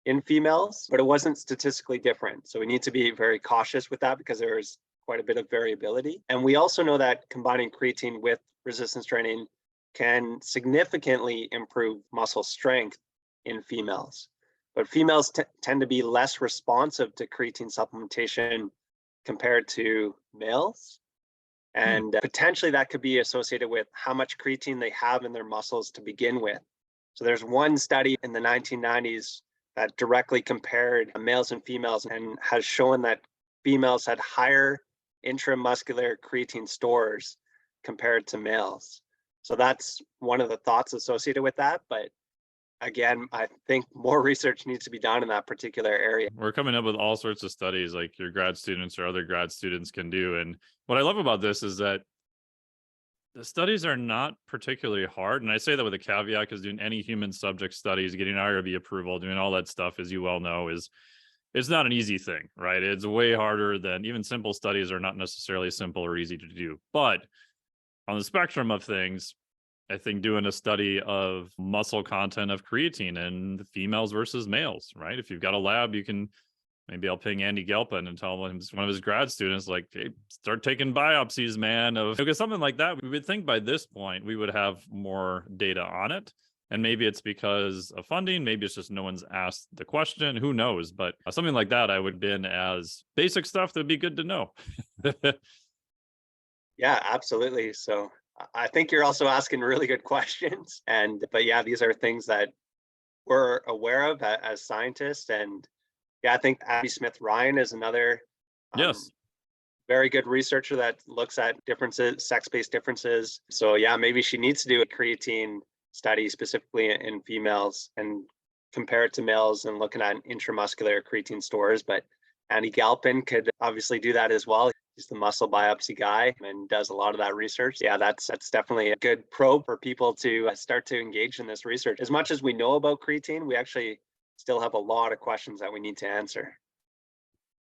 in females, but it wasn't statistically different. So we need to be very cautious with that because there's quite a bit of variability. And we also know that combining creatine with resistance training can significantly improve muscle strength in females. But females tend to be less responsive to creatine supplementation compared to males. And potentially that could be associated with how much creatine they have in their muscles to begin with. So there's one study in the 1990s that directly compared males and females and has shown that females had higher intramuscular creatine stores compared to males. So that's one of the thoughts associated with that. But again, I think more research needs to be done in that particular area. We're coming up with all sorts of studies like your grad students or other grad students can do. And what I love about this is that the studies are not particularly hard. And I say that with a caveat because doing any human subject studies, getting IRB approval, doing all that stuff, as you well know, it's not an easy thing, right? It's way harder than even simple studies are not necessarily simple or easy to do. But on the spectrum of things, I think doing a study of muscle content of creatine and females versus males, right? If you've got a lab, you can, maybe I'll ping Andy Galpin and tell him, one of his grad students, like, hey, start taking biopsies, man, because something like that, we would think by this point we would have more data on it. And maybe it's because of funding, maybe it's just no one's asked the question, who knows? But something like that, I would have been as basic stuff that'd be good to know. Yeah, absolutely. So I think you're also asking really good questions. But yeah, these are things that we're aware of as scientists. And yeah, I think Abby Smith-Ryan is another yes, very good researcher that looks at differences, sex-based differences. So yeah, maybe she needs to do a creatine study specifically in females and compare it to males and looking at intramuscular creatine stores. But Andy Galpin could obviously do that as well. He's the muscle biopsy guy and does a lot of that research. Yeah, that's definitely a good probe for people to start to engage in this research. As much as we know about creatine, we actually still have a lot of questions that we need to answer.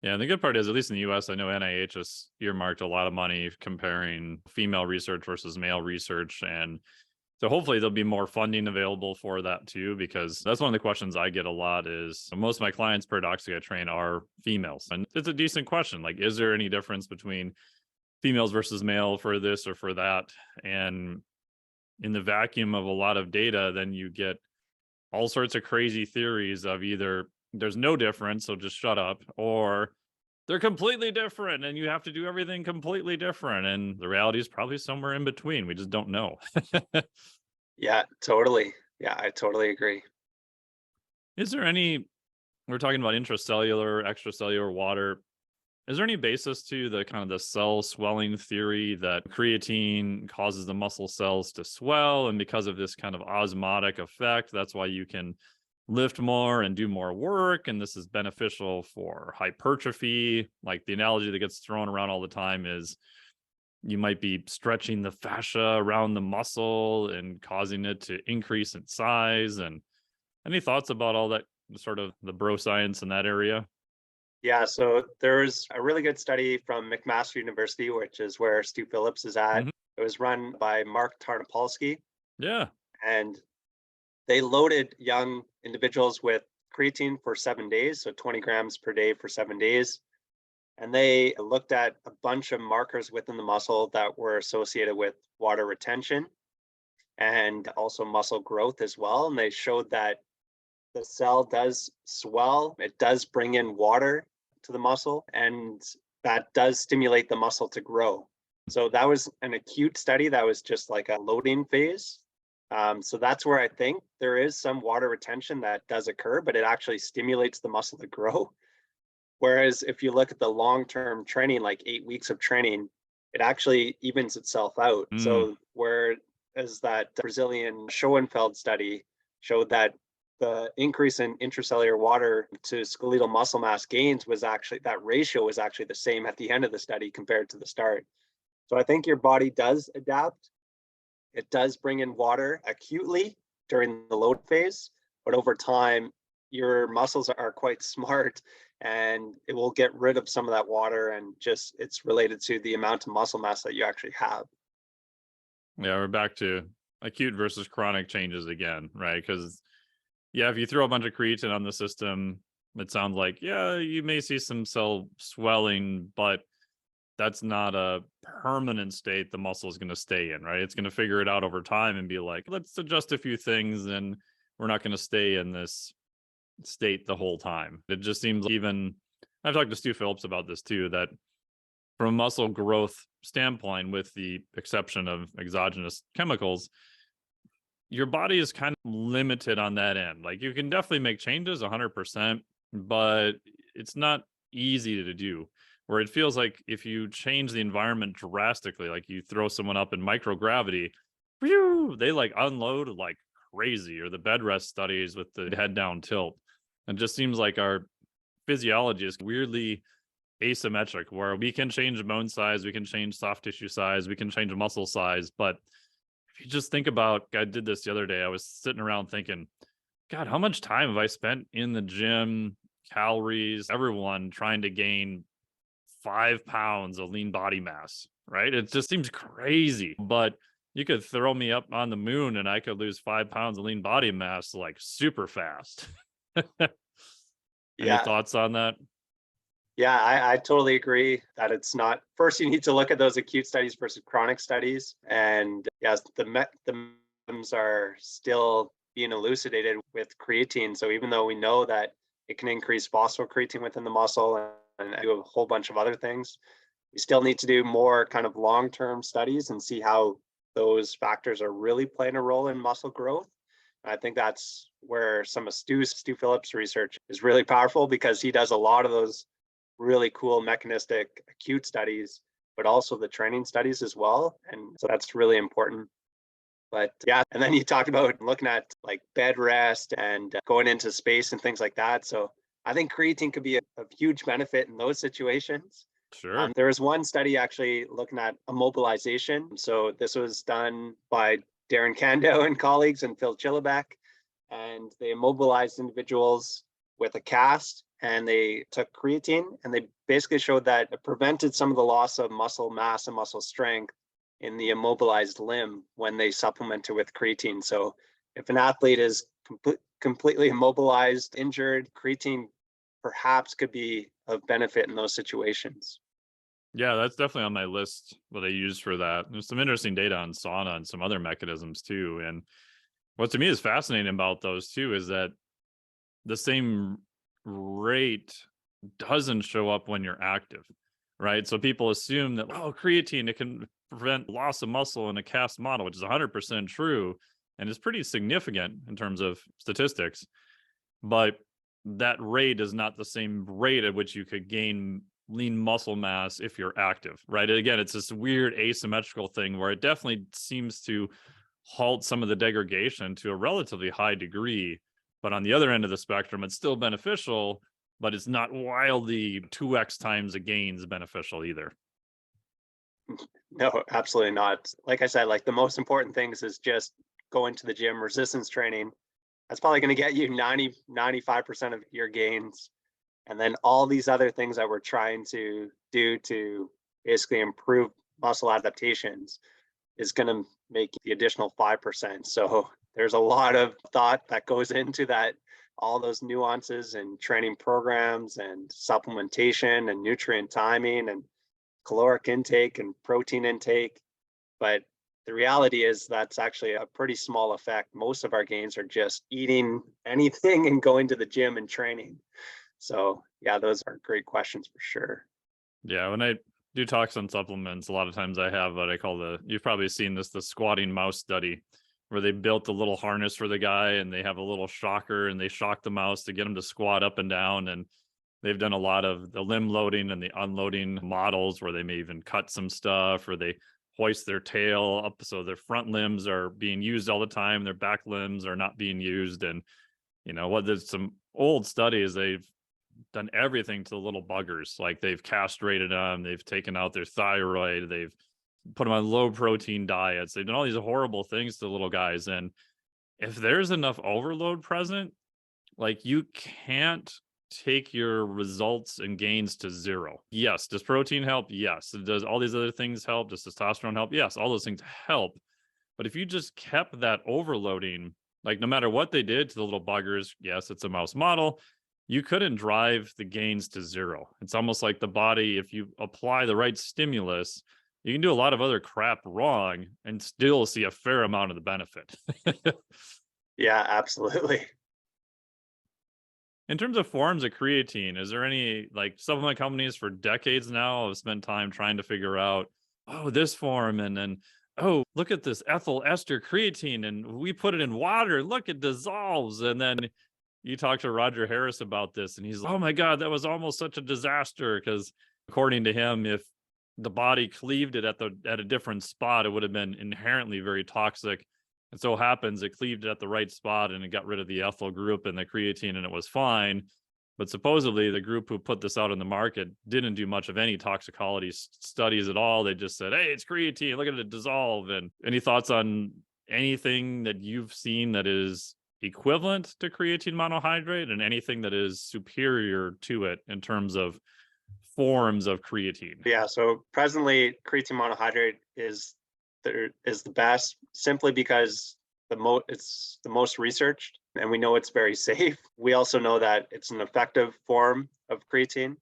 Yeah, and the good part is, at least in the US, I know NIH has earmarked a lot of money comparing female research versus male research. And so hopefully there'll be more funding available for that too, because that's one of the questions I get a lot is most of my clients paradoxically I train are females. And it's a decent question. Like, is there any difference between females versus male for this or for that? And in the vacuum of a lot of data, then you get all sorts of crazy theories of either there's no difference, so just shut up, or they're completely different and you have to do everything completely different. And the reality is probably somewhere in between. We just don't know. Yeah, totally. Yeah, I totally agree. Is there any, we're talking about intracellular, extracellular water. Is there any basis to the kind of the cell swelling theory that creatine causes the muscle cells to swell? And because of this kind of osmotic effect, that's why you can lift more and do more work, and this is beneficial for hypertrophy. Like the analogy that gets thrown around all the time is you might be stretching the fascia around the muscle and causing it to increase in size. And any thoughts about all that, sort of the bro science in that area? Yeah, so there's a really good study from McMaster University, which is where Stu Phillips is at. Mhm. It was run by Mark Tarnopolsky, Yeah. and they loaded young individuals with creatine for 7 days, so 20 grams per day for 7 days. And they looked at a bunch of markers within the muscle that were associated with water retention and also muscle growth as well. And they showed that the cell does swell, it does bring in water to the muscle, and that does stimulate the muscle to grow. So that was an acute study that was just like a loading phase. So that's where I think there is some water retention that does occur, but it actually stimulates the muscle to grow. Whereas if you look at the long-term training, like 8 weeks of training, it actually evens itself out. So whereas that Brazilian Schoenfeld study showed that the increase in intracellular water to skeletal muscle mass gains was actually, that ratio was actually the same at the end of the study compared to the start. So I think your body does adapt. It does bring in water acutely during the load phase, but over time, your muscles are quite smart, and it will get rid of some of that water, and just it's related to the amount of muscle mass that you actually have. Yeah, we're back to acute versus chronic changes again, right? Because yeah, if you throw a bunch of creatine on the system, it sounds like, yeah, you may see some cell swelling, but that's not a permanent state the muscle is going to stay in, right? It's going to figure it out over time and be like, let's adjust a few things, and we're not going to stay in this state the whole time. It just seems like, even I've talked to Stu Phillips about this too, that from a muscle growth standpoint, with the exception of exogenous chemicals, your body is kind of limited on that end. Like, you can definitely make changes 100%, but it's not easy to do. Where it feels like if you change the environment drastically, like you throw someone up in microgravity, whew, they like unload like crazy. Or the bed rest studies with the head down tilt. It just seems like our physiology is weirdly asymmetric, where we can change bone size, we can change soft tissue size, we can change muscle size. But if you just think about, I did this the other day, I was sitting around thinking, God, how much time have I spent in the gym, calories, everyone trying to gain 5 pounds of lean body mass, right? It just seems crazy. But you could throw me up on the moon and I could lose 5 pounds of lean body mass like super fast. Any Yeah. thoughts on that? Yeah, I totally agree that it's not. First, you need to look at those acute studies versus chronic studies. And yes, the mechanisms are still being elucidated with creatine. So even though we know that it can increase phosphocreatine within the muscle and do a whole bunch of other things, we still need to do more kind of long-term studies and see how those factors are really playing a role in muscle growth. And I think that's where some of Stu Phillips' research is really powerful, because he does a lot of those really cool mechanistic acute studies, but also the training studies as well. And so that's really important. But yeah, and then you talked about looking at like bed rest and going into space and things like that. So I think creatine could be a huge benefit in those situations. Sure. There was one study actually looking at immobilization. So this was done by Darren Kando and colleagues and Phil Chillibeck, and they immobilized individuals with a cast, and they took creatine, and they basically showed that it prevented some of the loss of muscle mass and muscle strength in the immobilized limb when they supplemented with creatine. So if an athlete is completely immobilized, injured, creatine perhaps could be of benefit in those situations. Yeah, that's definitely on my list, what I use for that. There's some interesting data on sauna and some other mechanisms too. And what to me is fascinating about those too is that the same rate doesn't show up when you're active, right? So people assume that, oh, creatine, it can prevent loss of muscle in a cast model, which is 100% true and is pretty significant in terms of statistics. But that rate is not the same rate at which you could gain lean muscle mass if you're active, right? Again, it's this weird asymmetrical thing where it definitely seems to halt some of the degradation to a relatively high degree. But on the other end of the spectrum, it's still beneficial, but it's not wildly 2x times the gains beneficial either. No, absolutely not. Like I said, like the most important things is just going to the gym, resistance training. That's probably going to get you 95% of your gains. And then all these other things that we're trying to do to basically improve muscle adaptations is going to make the additional 5%. So there's a lot of thought that goes into that, all those nuances and training programs and supplementation and nutrient timing and caloric intake and protein intake. But the reality is that's actually a pretty small effect. Most of our gains are just eating anything and going to the gym and training. So yeah, those are great questions for sure. Yeah, when I do talks on supplements, a lot of times I have what I call you've probably seen this, the squatting mouse study, where they built a little harness for the guy and they have a little shocker and they shock the mouse to get him to squat up and down. And they've done a lot of the limb loading and the unloading models where they may even cut some stuff, or they hoist their tail up so their front limbs are being used all the time, their back limbs are not being used. And there's some old studies, they've done everything to the little buggers. Like, they've castrated them, they've taken out their thyroid, they've put them on low protein diets, they've done all these horrible things to little guys. And if there's enough overload present, Like, you can't take your results and gains to zero. Yes. Does protein help? Yes. Does all these other things help? Does testosterone help? Yes. All those things help. But if you just kept that overloading, like no matter what they did to the little buggers, yes, it's a mouse model, you couldn't drive the gains to zero. It's almost like the body, if you apply the right stimulus, you can do a lot of other crap wrong and still see a fair amount of the benefit. Yeah, absolutely. In terms of forms of creatine, is there any, like, supplement companies for decades now have spent time trying to figure out, oh, this form, and then, oh, look at this ethyl ester creatine, and we put it in water, look, it dissolves. And then you talk to Roger Harris about this, and he's like, oh my God, that was almost such a disaster. Because according to him, if the body cleaved it at a different spot, it would have been inherently very toxic. It so happens it cleaved it at the right spot and it got rid of the ethyl group and the creatine, and it was fine. But supposedly the group who put this out in the market didn't do much of any toxicology studies at all. They just said, hey, it's creatine, look at it dissolve. And any thoughts on anything that you've seen that is equivalent to creatine monohydrate and anything that is superior to it in terms of forms of creatine? Yeah, so presently creatine monohydrate is the best simply because it's the most researched and we know it's very safe. We also know that it's an effective form of creatine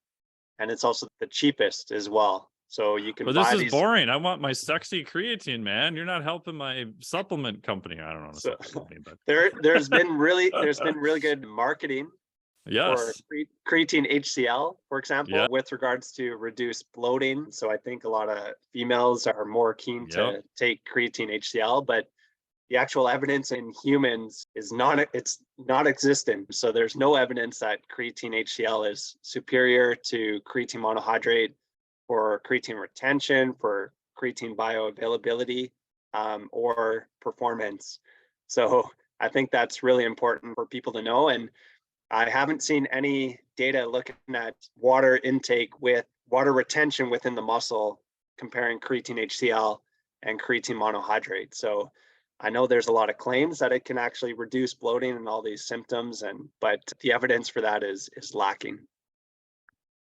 and it's also the cheapest as well. So you can But this buy is these. boring. I want my sexy creatine, man. You're not helping my supplement company. I don't know the So supplement company, but there's been really good marketing for yes. creatine HCl, for Yeah. example, with regards to reduced bloating. So I think a lot of females are more keen Yep. to take creatine HCl, but the actual evidence in humans is not existent. So there's no evidence that creatine HCl is superior to creatine monohydrate for creatine retention, for creatine bioavailability, or performance. So I think that's really important for people to know. And I haven't seen any data looking at water intake with water retention within the muscle comparing creatine HCl and creatine monohydrate. So I know there's a lot of claims that it can actually reduce bloating and all these symptoms, but the evidence for that is lacking.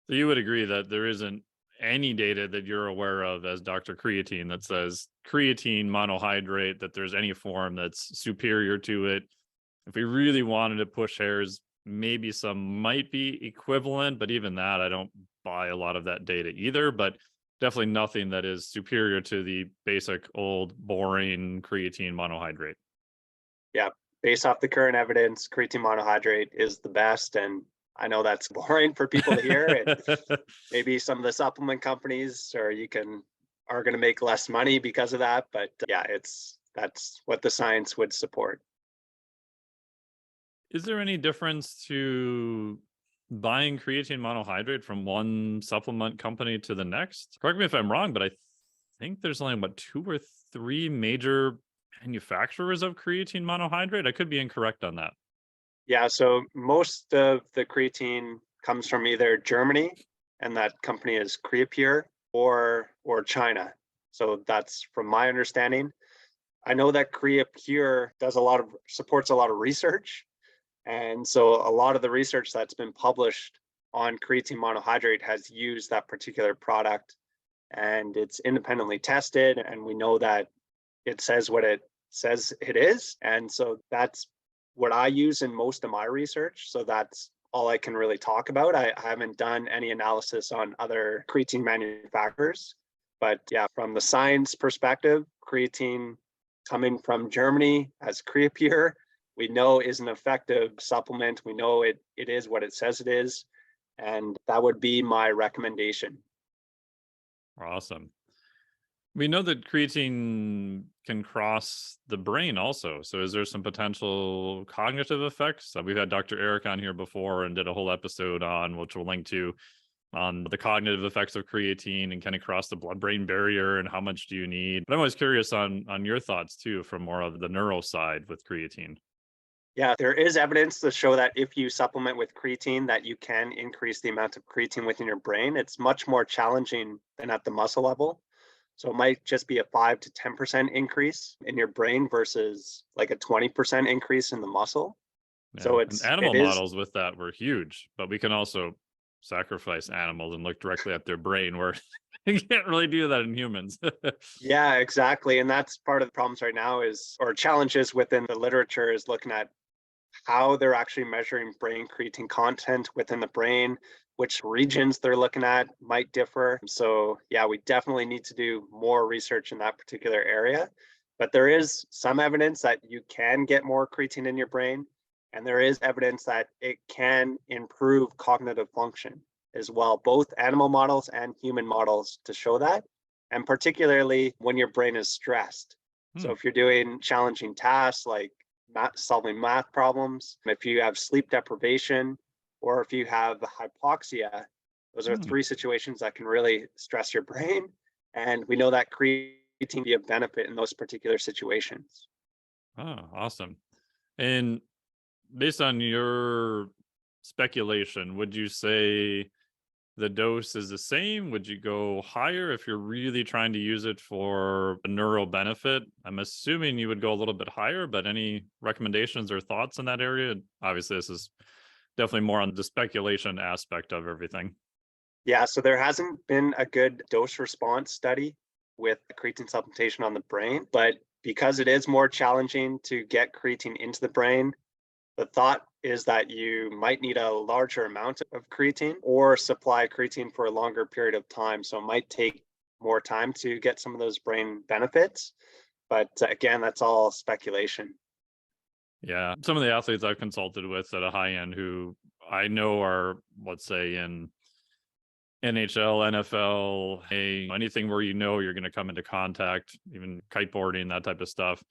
So you would agree that there isn't any data that you're aware of as Dr. Creatine that says creatine monohydrate, that there's any form that's superior to it. If we really wanted to push hairs, maybe some might be equivalent, but even that, I don't buy a lot of that data either. But definitely nothing that is superior to the basic old boring creatine monohydrate. Yeah, based off the current evidence, creatine monohydrate is the best. And I know that's boring for people to hear. And maybe some of the supplement companies are going to make less money because of that. But yeah, that's what the science would support. Is there any difference to buying creatine monohydrate from one supplement company to the next? Correct me if I'm wrong, but I think there's only about 2 or 3 major manufacturers of creatine monohydrate. I could be incorrect on that. Yeah, so most of the creatine comes from either Germany, and that company is Creapure, or China. So that's from my understanding. I know that Creapure supports a lot of research. And so a lot of the research that's been published on creatine monohydrate has used that particular product, and it's independently tested, and we know that it says what it says it is. And so that's what I use in most of my research. So that's all I can really talk about. I haven't done any analysis on other creatine manufacturers. But yeah, from the science perspective, creatine coming from Germany as Creapure, we know is an effective supplement. We know it is what it says it is. And that would be my recommendation. Awesome. We know that creatine can cross the brain also. So is there some potential cognitive effects? We've had Dr. Eric on here before and did a whole episode on, which we'll link to, on the cognitive effects of creatine and can it cross the blood-brain barrier and how much do you need? But I'm always curious on your thoughts too, from more of the neuro side with creatine. Yeah, there is evidence to show that if you supplement with creatine, that you can increase the amount of creatine within your brain. It's much more challenging than at the muscle level. So it might just be a 5 to 10% increase in your brain versus like a 20% increase in the muscle. Yeah. So And it animal is. models with that were huge, but we can also sacrifice animals and look directly at their brain where you can't really do that in humans. Yeah, exactly. And that's part of the problems right now is, or challenges within the literature is looking at how they're actually measuring brain creatine content within the brain, which regions they're looking at might differ. So yeah, we definitely need to do more research in that particular area. But there is some evidence that you can get more creatine in your brain, and there is evidence that it can improve cognitive function as well, both animal models and human models to show that, and particularly when your brain is stressed. So Hmm. if you're doing challenging tasks like solving math problems, if you have sleep deprivation, or if you have hypoxia, those are Hmm. three situations that can really stress your brain. And we know that creatine can be a benefit in those particular situations. Oh, awesome. And based on your speculation, would you say the dose is the same? Would you go higher if you're really trying to use it for a neural benefit? I'm assuming you would go a little bit higher, but any recommendations or thoughts in that area? Obviously, this is definitely more on the speculation aspect of everything. Yeah, so there hasn't been a good dose response study with creatine supplementation on the brain, but because it is more challenging to get creatine into the brain, the thought is that you might need a larger amount of creatine or supply creatine for a longer period of time. So it might take more time to get some of those brain benefits. But again, that's all speculation. Yeah. Some of the athletes I've consulted with at a high end who I know are, let's say, in NHL, NFL, hey, anything where you know you're going to come into contact, even kiteboarding, that type of stuff.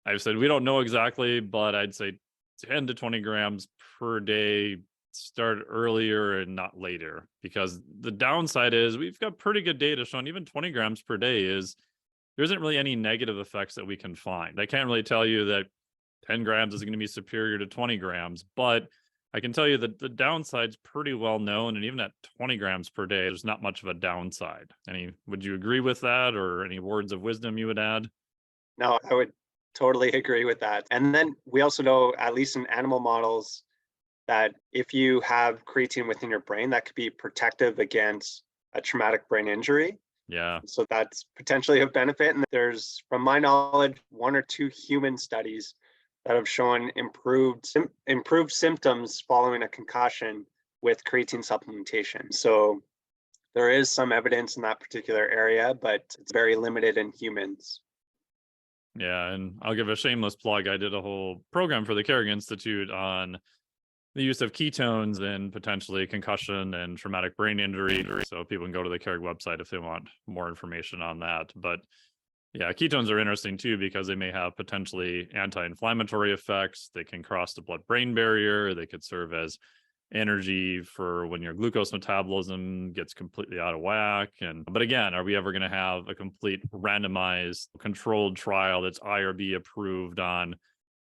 I've said we don't know exactly, but I'd say 10 to 20 grams per day. Start earlier and not later, because the downside is we've got pretty good data showing even 20 grams per day is there isn't really any negative effects that we can find. I can't really tell you that 10 grams is going to be superior to 20 grams, but I can tell you that the downside's pretty well known. And even at 20 grams per day, there's not much of a downside. Would you agree with that, or any words of wisdom you would add? No, I would totally agree with that. And then we also know, at least in animal models, that if you have creatine within your brain, that could be protective against a traumatic brain injury. Yeah. So that's potentially a benefit. And there's, from my knowledge, one or two human studies that have shown improved symptoms following a concussion with creatine supplementation. So there is some evidence in that particular area, but it's very limited in humans. Yeah. And I'll give a shameless plug. I did a whole program for the Kerrigan Institute on the use of ketones and potentially concussion and traumatic brain injury. So people can go to the Kerrig website if they want more information on that. But yeah, ketones are interesting too because they may have potentially anti-inflammatory effects. They can cross the blood-brain barrier. They could serve as energy for when your glucose metabolism gets completely out of whack. But again, are we ever going to have a complete randomized controlled trial that's IRB approved on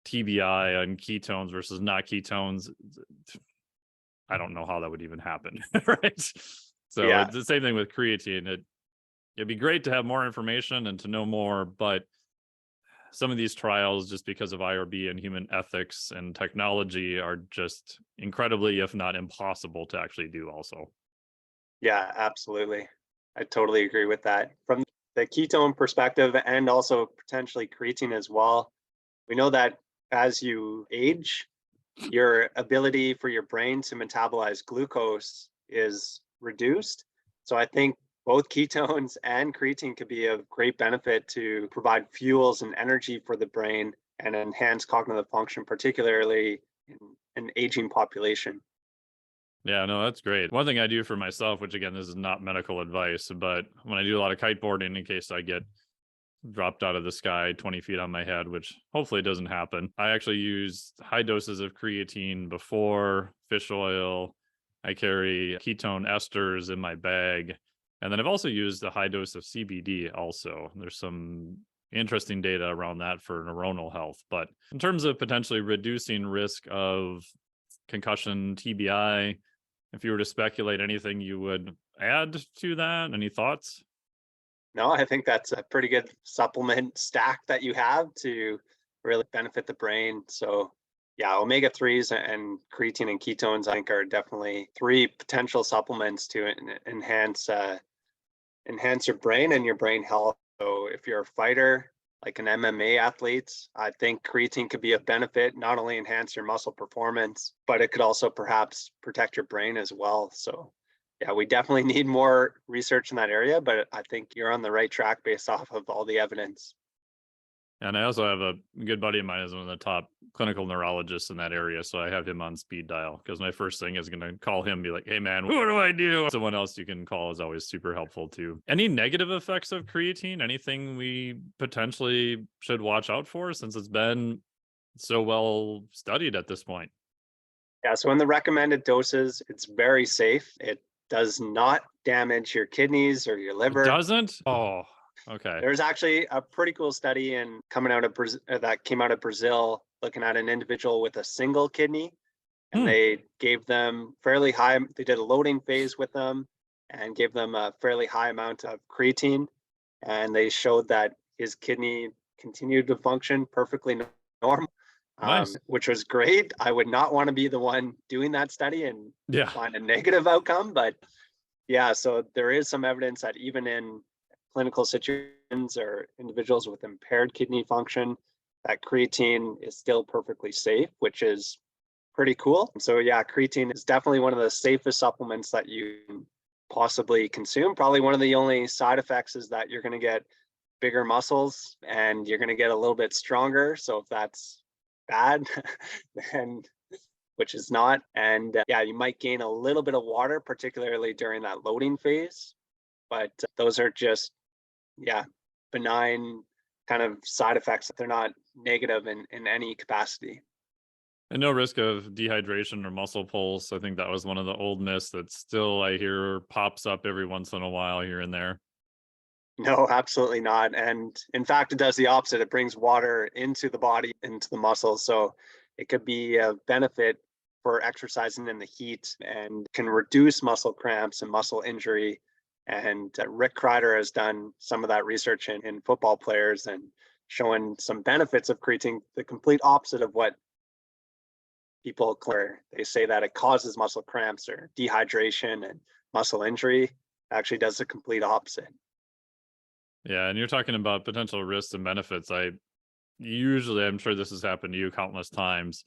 TBI on ketones versus not ketones? I don't know how that would even happen, right? So Yeah, it's the same thing with creatine. It'd be great to have more information and to know more, but some of these trials, just because of IRB and human ethics and technology, are just incredibly, if not impossible, to actually do also. yeah, absolutely. I totally agree with that. From the ketone perspective and also potentially creatine as well, we know that as you age, your ability for your brain to metabolize glucose is reduced. So I think both ketones and creatine could be of great benefit to provide fuels and energy for the brain and enhance cognitive function, particularly in an aging population. Yeah, no, that's great. One thing I do for myself, which again, this is not medical advice, but when I do a lot of kiteboarding, in case I get dropped out of the sky 20 feet on my head, which hopefully doesn't happen, I actually use high doses of creatine before fish oil. I carry ketone esters in my bag. And then I've also used a high dose of CBD also. There's some interesting data around that for neuronal health. But in terms of potentially reducing risk of concussion, TBI, if you were to speculate anything you would add to that, any thoughts? No, I think that's a pretty good supplement stack that you have to really benefit the brain. So Yeah, omega-3s and creatine and ketones, I think, are definitely three potential supplements to enhance your brain and your brain health. So if you're a fighter, like an MMA athlete, I think creatine could be of benefit, not only enhance your muscle performance, but it could also perhaps protect your brain as well. So yeah, we definitely need more research in that area, but I think you're on the right track based off of all the evidence. And I also have a good buddy of mine is one of the top clinical neurologists in that area. So I have him on speed dial because my first thing is going to call him, be like, hey, man, what do I do? Someone else you can call is always super helpful too. Any negative effects of creatine? Anything we potentially should watch out for since it's been so well studied at this point? Yeah, so in the recommended doses, it's very safe. It does not damage your kidneys or your It liver. doesn't? Oh, okay. There's actually a pretty cool study that came out of Brazil looking at an individual with a single kidney, and they gave them they did a loading phase with them and gave them a fairly high amount of creatine, and they showed that his kidney continued to function perfectly normal, Nice. which was great. I would not want to be the one doing that study and Yeah. find a negative outcome, but yeah, so there is some evidence that even in clinical situations or individuals with impaired kidney function, that creatine is still perfectly safe, which is pretty cool. So yeah, creatine is definitely one of the safest supplements that you can possibly consume. Probably one of the only side effects is that you're going to get bigger muscles and you're going to get a little bit stronger. So if that's bad, then which is not. And yeah, you might gain a little bit of water, particularly during that loading phase. But those are just, yeah, benign kind of side effects. They're not negative in any capacity. And no risk of dehydration or muscle pulse. I think that was one of the old myths that still I hear pops up every once in a while here and there. No, absolutely not. And in fact, it does the opposite. It brings water into the body, into the muscles. So it could be a benefit for exercising in the heat and can reduce muscle cramps and muscle injury. And Rick Kreider has done some of that research in football players and showing some benefits of creatine, the complete opposite of what people clear. They say that it causes muscle cramps or dehydration and muscle injury. It actually does the complete opposite. Yeah, and you're talking about potential risks and benefits. I'm sure this has happened to you countless times,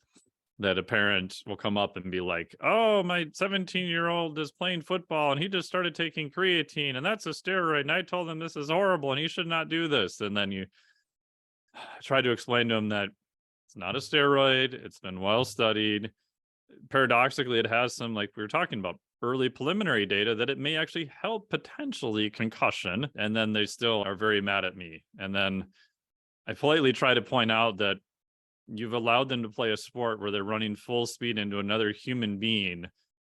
that a parent will come up and be like, oh, my 17-year-old is playing football and he just started taking creatine and that's a steroid. And I told him this is horrible and he should not do this. And then you try to explain to him that it's not a steroid. It's been well studied. Paradoxically, it has some, like we were talking about, early preliminary data that it may actually help potentially concussion. And then they still are very mad at me. And then I politely try to point out that you've allowed them to play a sport where they're running full speed into another human being.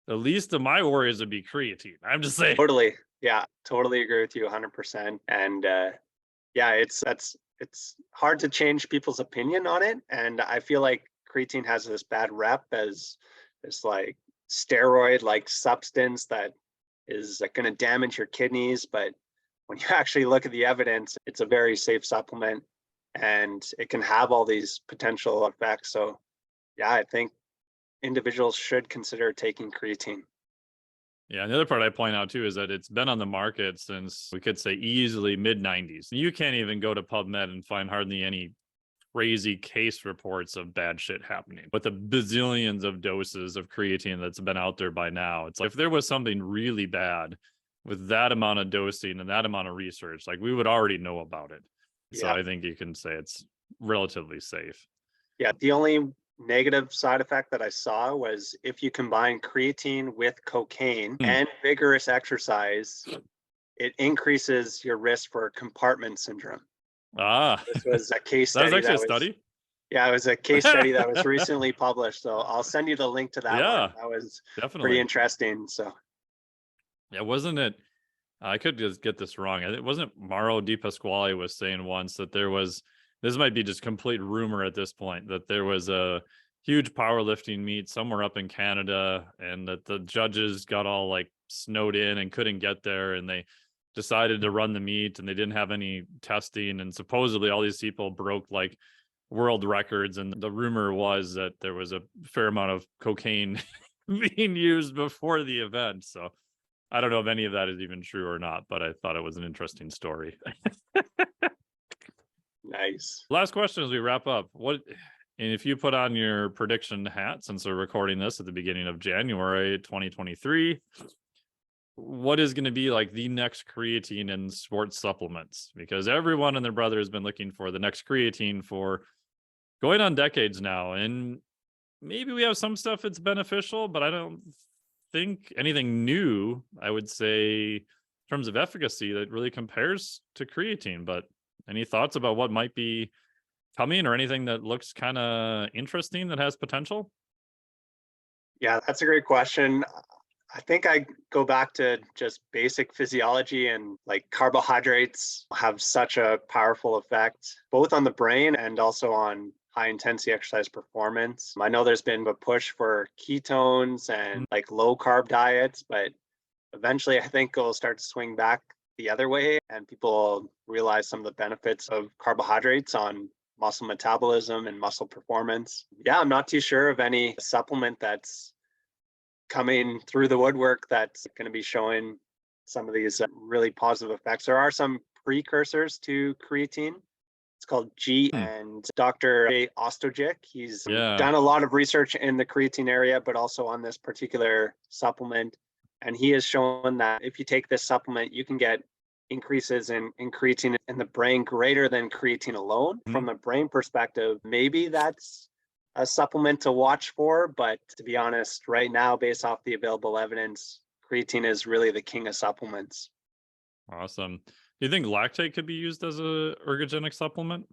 The least of my worries would be creatine. I'm just saying. Totally. Yeah, totally agree with you 100%. And yeah, it's hard to change people's opinion on it. And I feel like creatine has this bad rep as this like steroid like substance that is going to damage your kidneys. But when you actually look at the evidence, it's a very safe supplement and it can have all these potential effects. So yeah, I think individuals should consider taking creatine. Yeah, and the other part I point out too is that it's been on the market since, we could say, easily mid-90s. You can't even go to PubMed and find hardly any crazy case reports of bad shit happening with the bazillions of doses of creatine that's been out there by now. It's like if there was something really bad with that amount of dosing and that amount of research, like we would already know about it. So Yeah. I think you can say it's relatively safe. Yeah, the only negative side effect that I saw was if you combine creatine with cocaine and vigorous exercise, it increases your risk for compartment syndrome. This was a case that was study actually a study. Yeah, it was a case study that was recently published. So I'll send you the link to that one. That was definitely pretty interesting. So yeah, wasn't it? I could just get this wrong. It wasn't Mauro Di Pasquale was saying once that this might be just complete rumor at this point, that there was a huge powerlifting meet somewhere up in Canada and that the judges got all like snowed in and couldn't get there, and they decided to run the meet and they didn't have any testing, and supposedly all these people broke like world records, and the rumor was that there was a fair amount of cocaine being used before the event. So I don't know if any of that is even true or not, but I thought it was an interesting story. Nice. Last question as we wrap up. And if you put on your prediction hat, since we're recording this at the beginning of January 2023, what is going to be like the next creatine in sports supplements? Because everyone and their brother has been looking for the next creatine for going on decades now. And maybe we have some stuff that's beneficial, but I don't think anything new, I would say, in terms of efficacy that really compares to creatine. But any thoughts about what might be coming, or anything that looks kind of interesting that has potential? Yeah, that's a great question. I think I go back to just basic physiology, and like carbohydrates have such a powerful effect both on the brain and also on high intensity exercise performance. I know there's been a push for ketones and like low carb diets, but eventually I think it'll start to swing back the other way, and people realize some of the benefits of carbohydrates on muscle metabolism and muscle performance. Yeah, I'm not too sure of any supplement that's coming through the woodwork that's going to be showing some of these really positive effects. There are some precursors to creatine. It's called G, and Dr. Ostojic. He's done a lot of research in the creatine area, but also on this particular supplement. And he has shown that if you take this supplement, you can get increases in creatine in the brain greater than creatine alone. From a brain perspective, maybe that's a supplement to watch for, but to be honest, right now, based off the available evidence, creatine is really the king of supplements. Awesome. Do you think lactate could be used as a ergogenic supplement?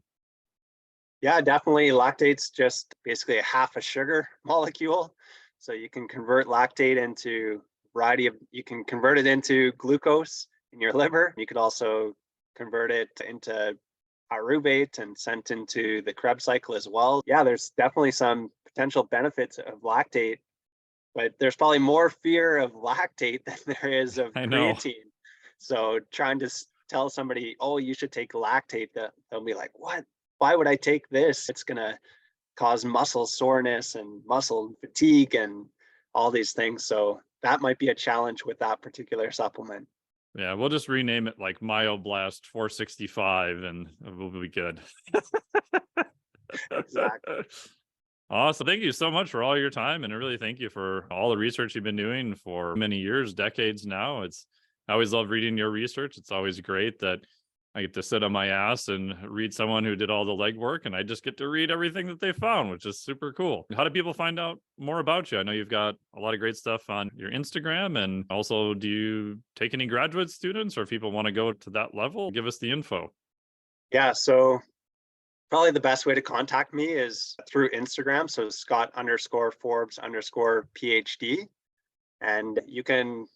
Yeah, definitely. Lactate's just basically a half a sugar molecule. So you can convert lactate into you can convert it into glucose in your liver. You could also convert it into pyruvate and sent into the Krebs cycle as well. Yeah, there's definitely some potential benefits of lactate, but there's probably more fear of lactate than there is of creatine. So trying to tell somebody, oh, you should take lactate, they'll be like, what? Why would I take this? It's going to cause muscle soreness and muscle fatigue and all these things. So that might be a challenge with that particular supplement. Yeah, we'll just rename it like Myoblast 465 and we'll be good. Exactly. Awesome. Thank you so much for all your time. And I really thank you for all the research you've been doing for many years, decades now. I always love reading your research. It's always great that I get to sit on my ass and read someone who did all the legwork, and I just get to read everything that they found, which is super cool. How do people find out more about you? I know you've got a lot of great stuff on your Instagram, and also, do you take any graduate students, or if people want to go to that level, give us the info. Yeah, so probably the best way to contact me is through Instagram. So Scott_Forbes_PhD. And you can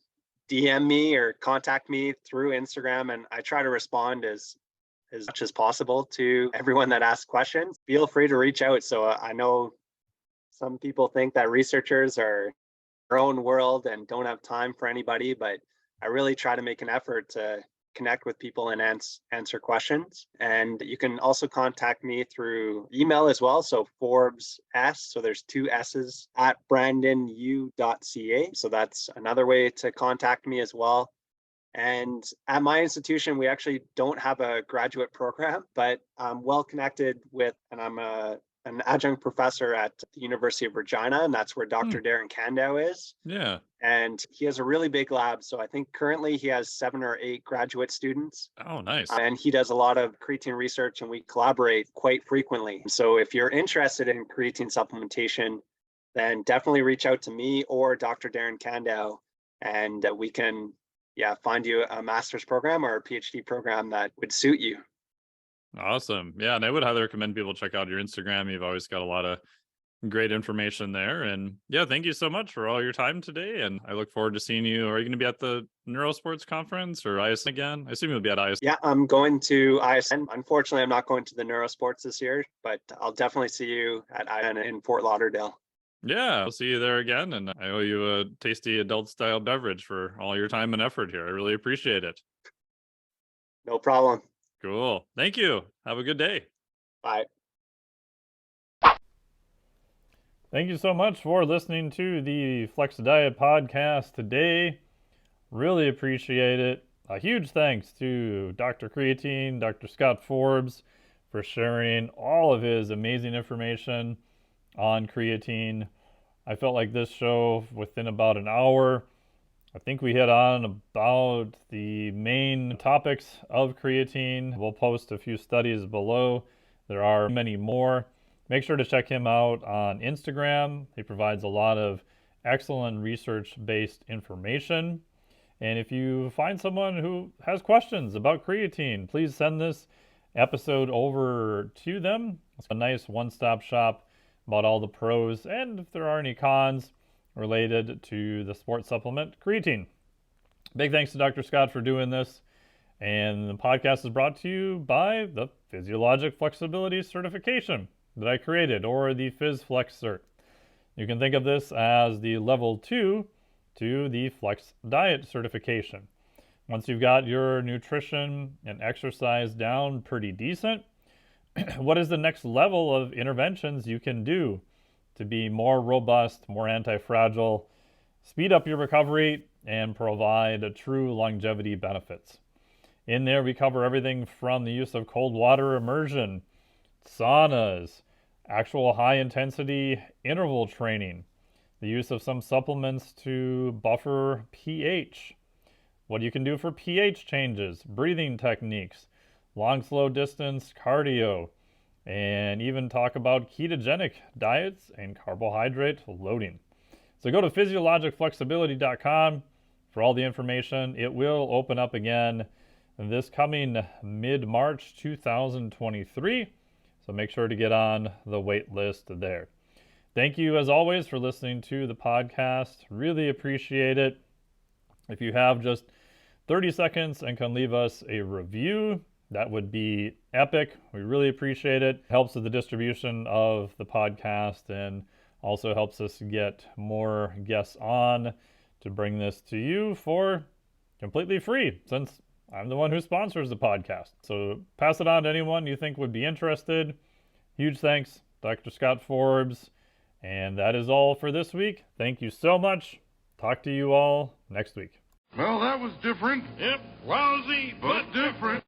DM me or contact me through Instagram, and I try to respond as much as possible to everyone that asks questions. Feel free to reach out. So I know some people think that researchers are in their own world and don't have time for anybody, but I really try to make an effort to connect with people and answer questions. And you can also contact me through email as well. So Forbes S, so there's 2 S's at brandonu.ca. So that's another way to contact me as well. And at my institution, we actually don't have a graduate program, but I'm well connected with, and I'm an adjunct professor at the University of Regina, and that's where Dr. Darren Candow is. Yeah. And he has a really big lab. So I think currently he has 7 or 8 graduate students. Oh, nice. And he does a lot of creatine research, and we collaborate quite frequently. So if you're interested in creatine supplementation, then definitely reach out to me or Dr. Darren Candow, and we can find you a master's program or a PhD program that would suit you. Awesome. Yeah, and I would highly recommend people check out your Instagram. You've always got a lot of great information there. And yeah, thank you so much for all your time today. And I look forward to seeing you. Are you going to be at the Neurosports Conference or ISN again? I assume you'll be at ISN. Yeah, I'm going to ISN. Unfortunately, I'm not going to the Neurosports this year, but I'll definitely see you at ISN in Fort Lauderdale. Yeah, I'll see you there again. And I owe you a tasty adult style beverage for all your time and effort here. I really appreciate it. No problem. Cool. Thank you. Have a good day. Bye. Thank you so much for listening to the Flex Diet podcast today. Really appreciate it. A huge thanks to Dr. Creatine, Dr. Scott Forbes, for sharing all of his amazing information on creatine. I felt like this show, within about an hour, I think we hit on about the main topics of creatine. We'll post a few studies below. There are many more. Make sure to check him out on Instagram. He provides a lot of excellent research-based information. And if you find someone who has questions about creatine, please send this episode over to them. It's a nice one-stop shop about all the pros and if there are any cons related to the sports supplement creatine. Big thanks to Dr. Scott for doing this. And the podcast is brought to you by the Physiologic Flexibility Certification that I created, or the PhysFlex Cert. You can think of this as the level 2 to the Flex Diet certification. Once you've got your nutrition and exercise down pretty decent, what is the next level of interventions you can do to be more robust, more anti-fragile, speed up your recovery, and provide true longevity benefits? In there, we cover everything from the use of cold water immersion, saunas, actual high-intensity interval training, the use of some supplements to buffer pH, what you can do for pH changes, breathing techniques, long slow distance cardio, and even talk about ketogenic diets and carbohydrate loading. So go to physiologicflexibility.com for all the information. It will open up again this coming mid-March 2023. So make sure to get on the wait list there. Thank you, as always, for listening to the podcast. Really appreciate it. If you have just 30 seconds and can leave us a review, that would be epic. We really appreciate it. Helps with the distribution of the podcast and also helps us get more guests on to bring this to you for completely free, since I'm the one who sponsors the podcast. So pass it on to anyone you think would be interested. Huge thanks, Dr. Scott Forbes. And that is all for this week. Thank you so much. Talk to you all next week. Well, that was different. Yep, lousy, but different.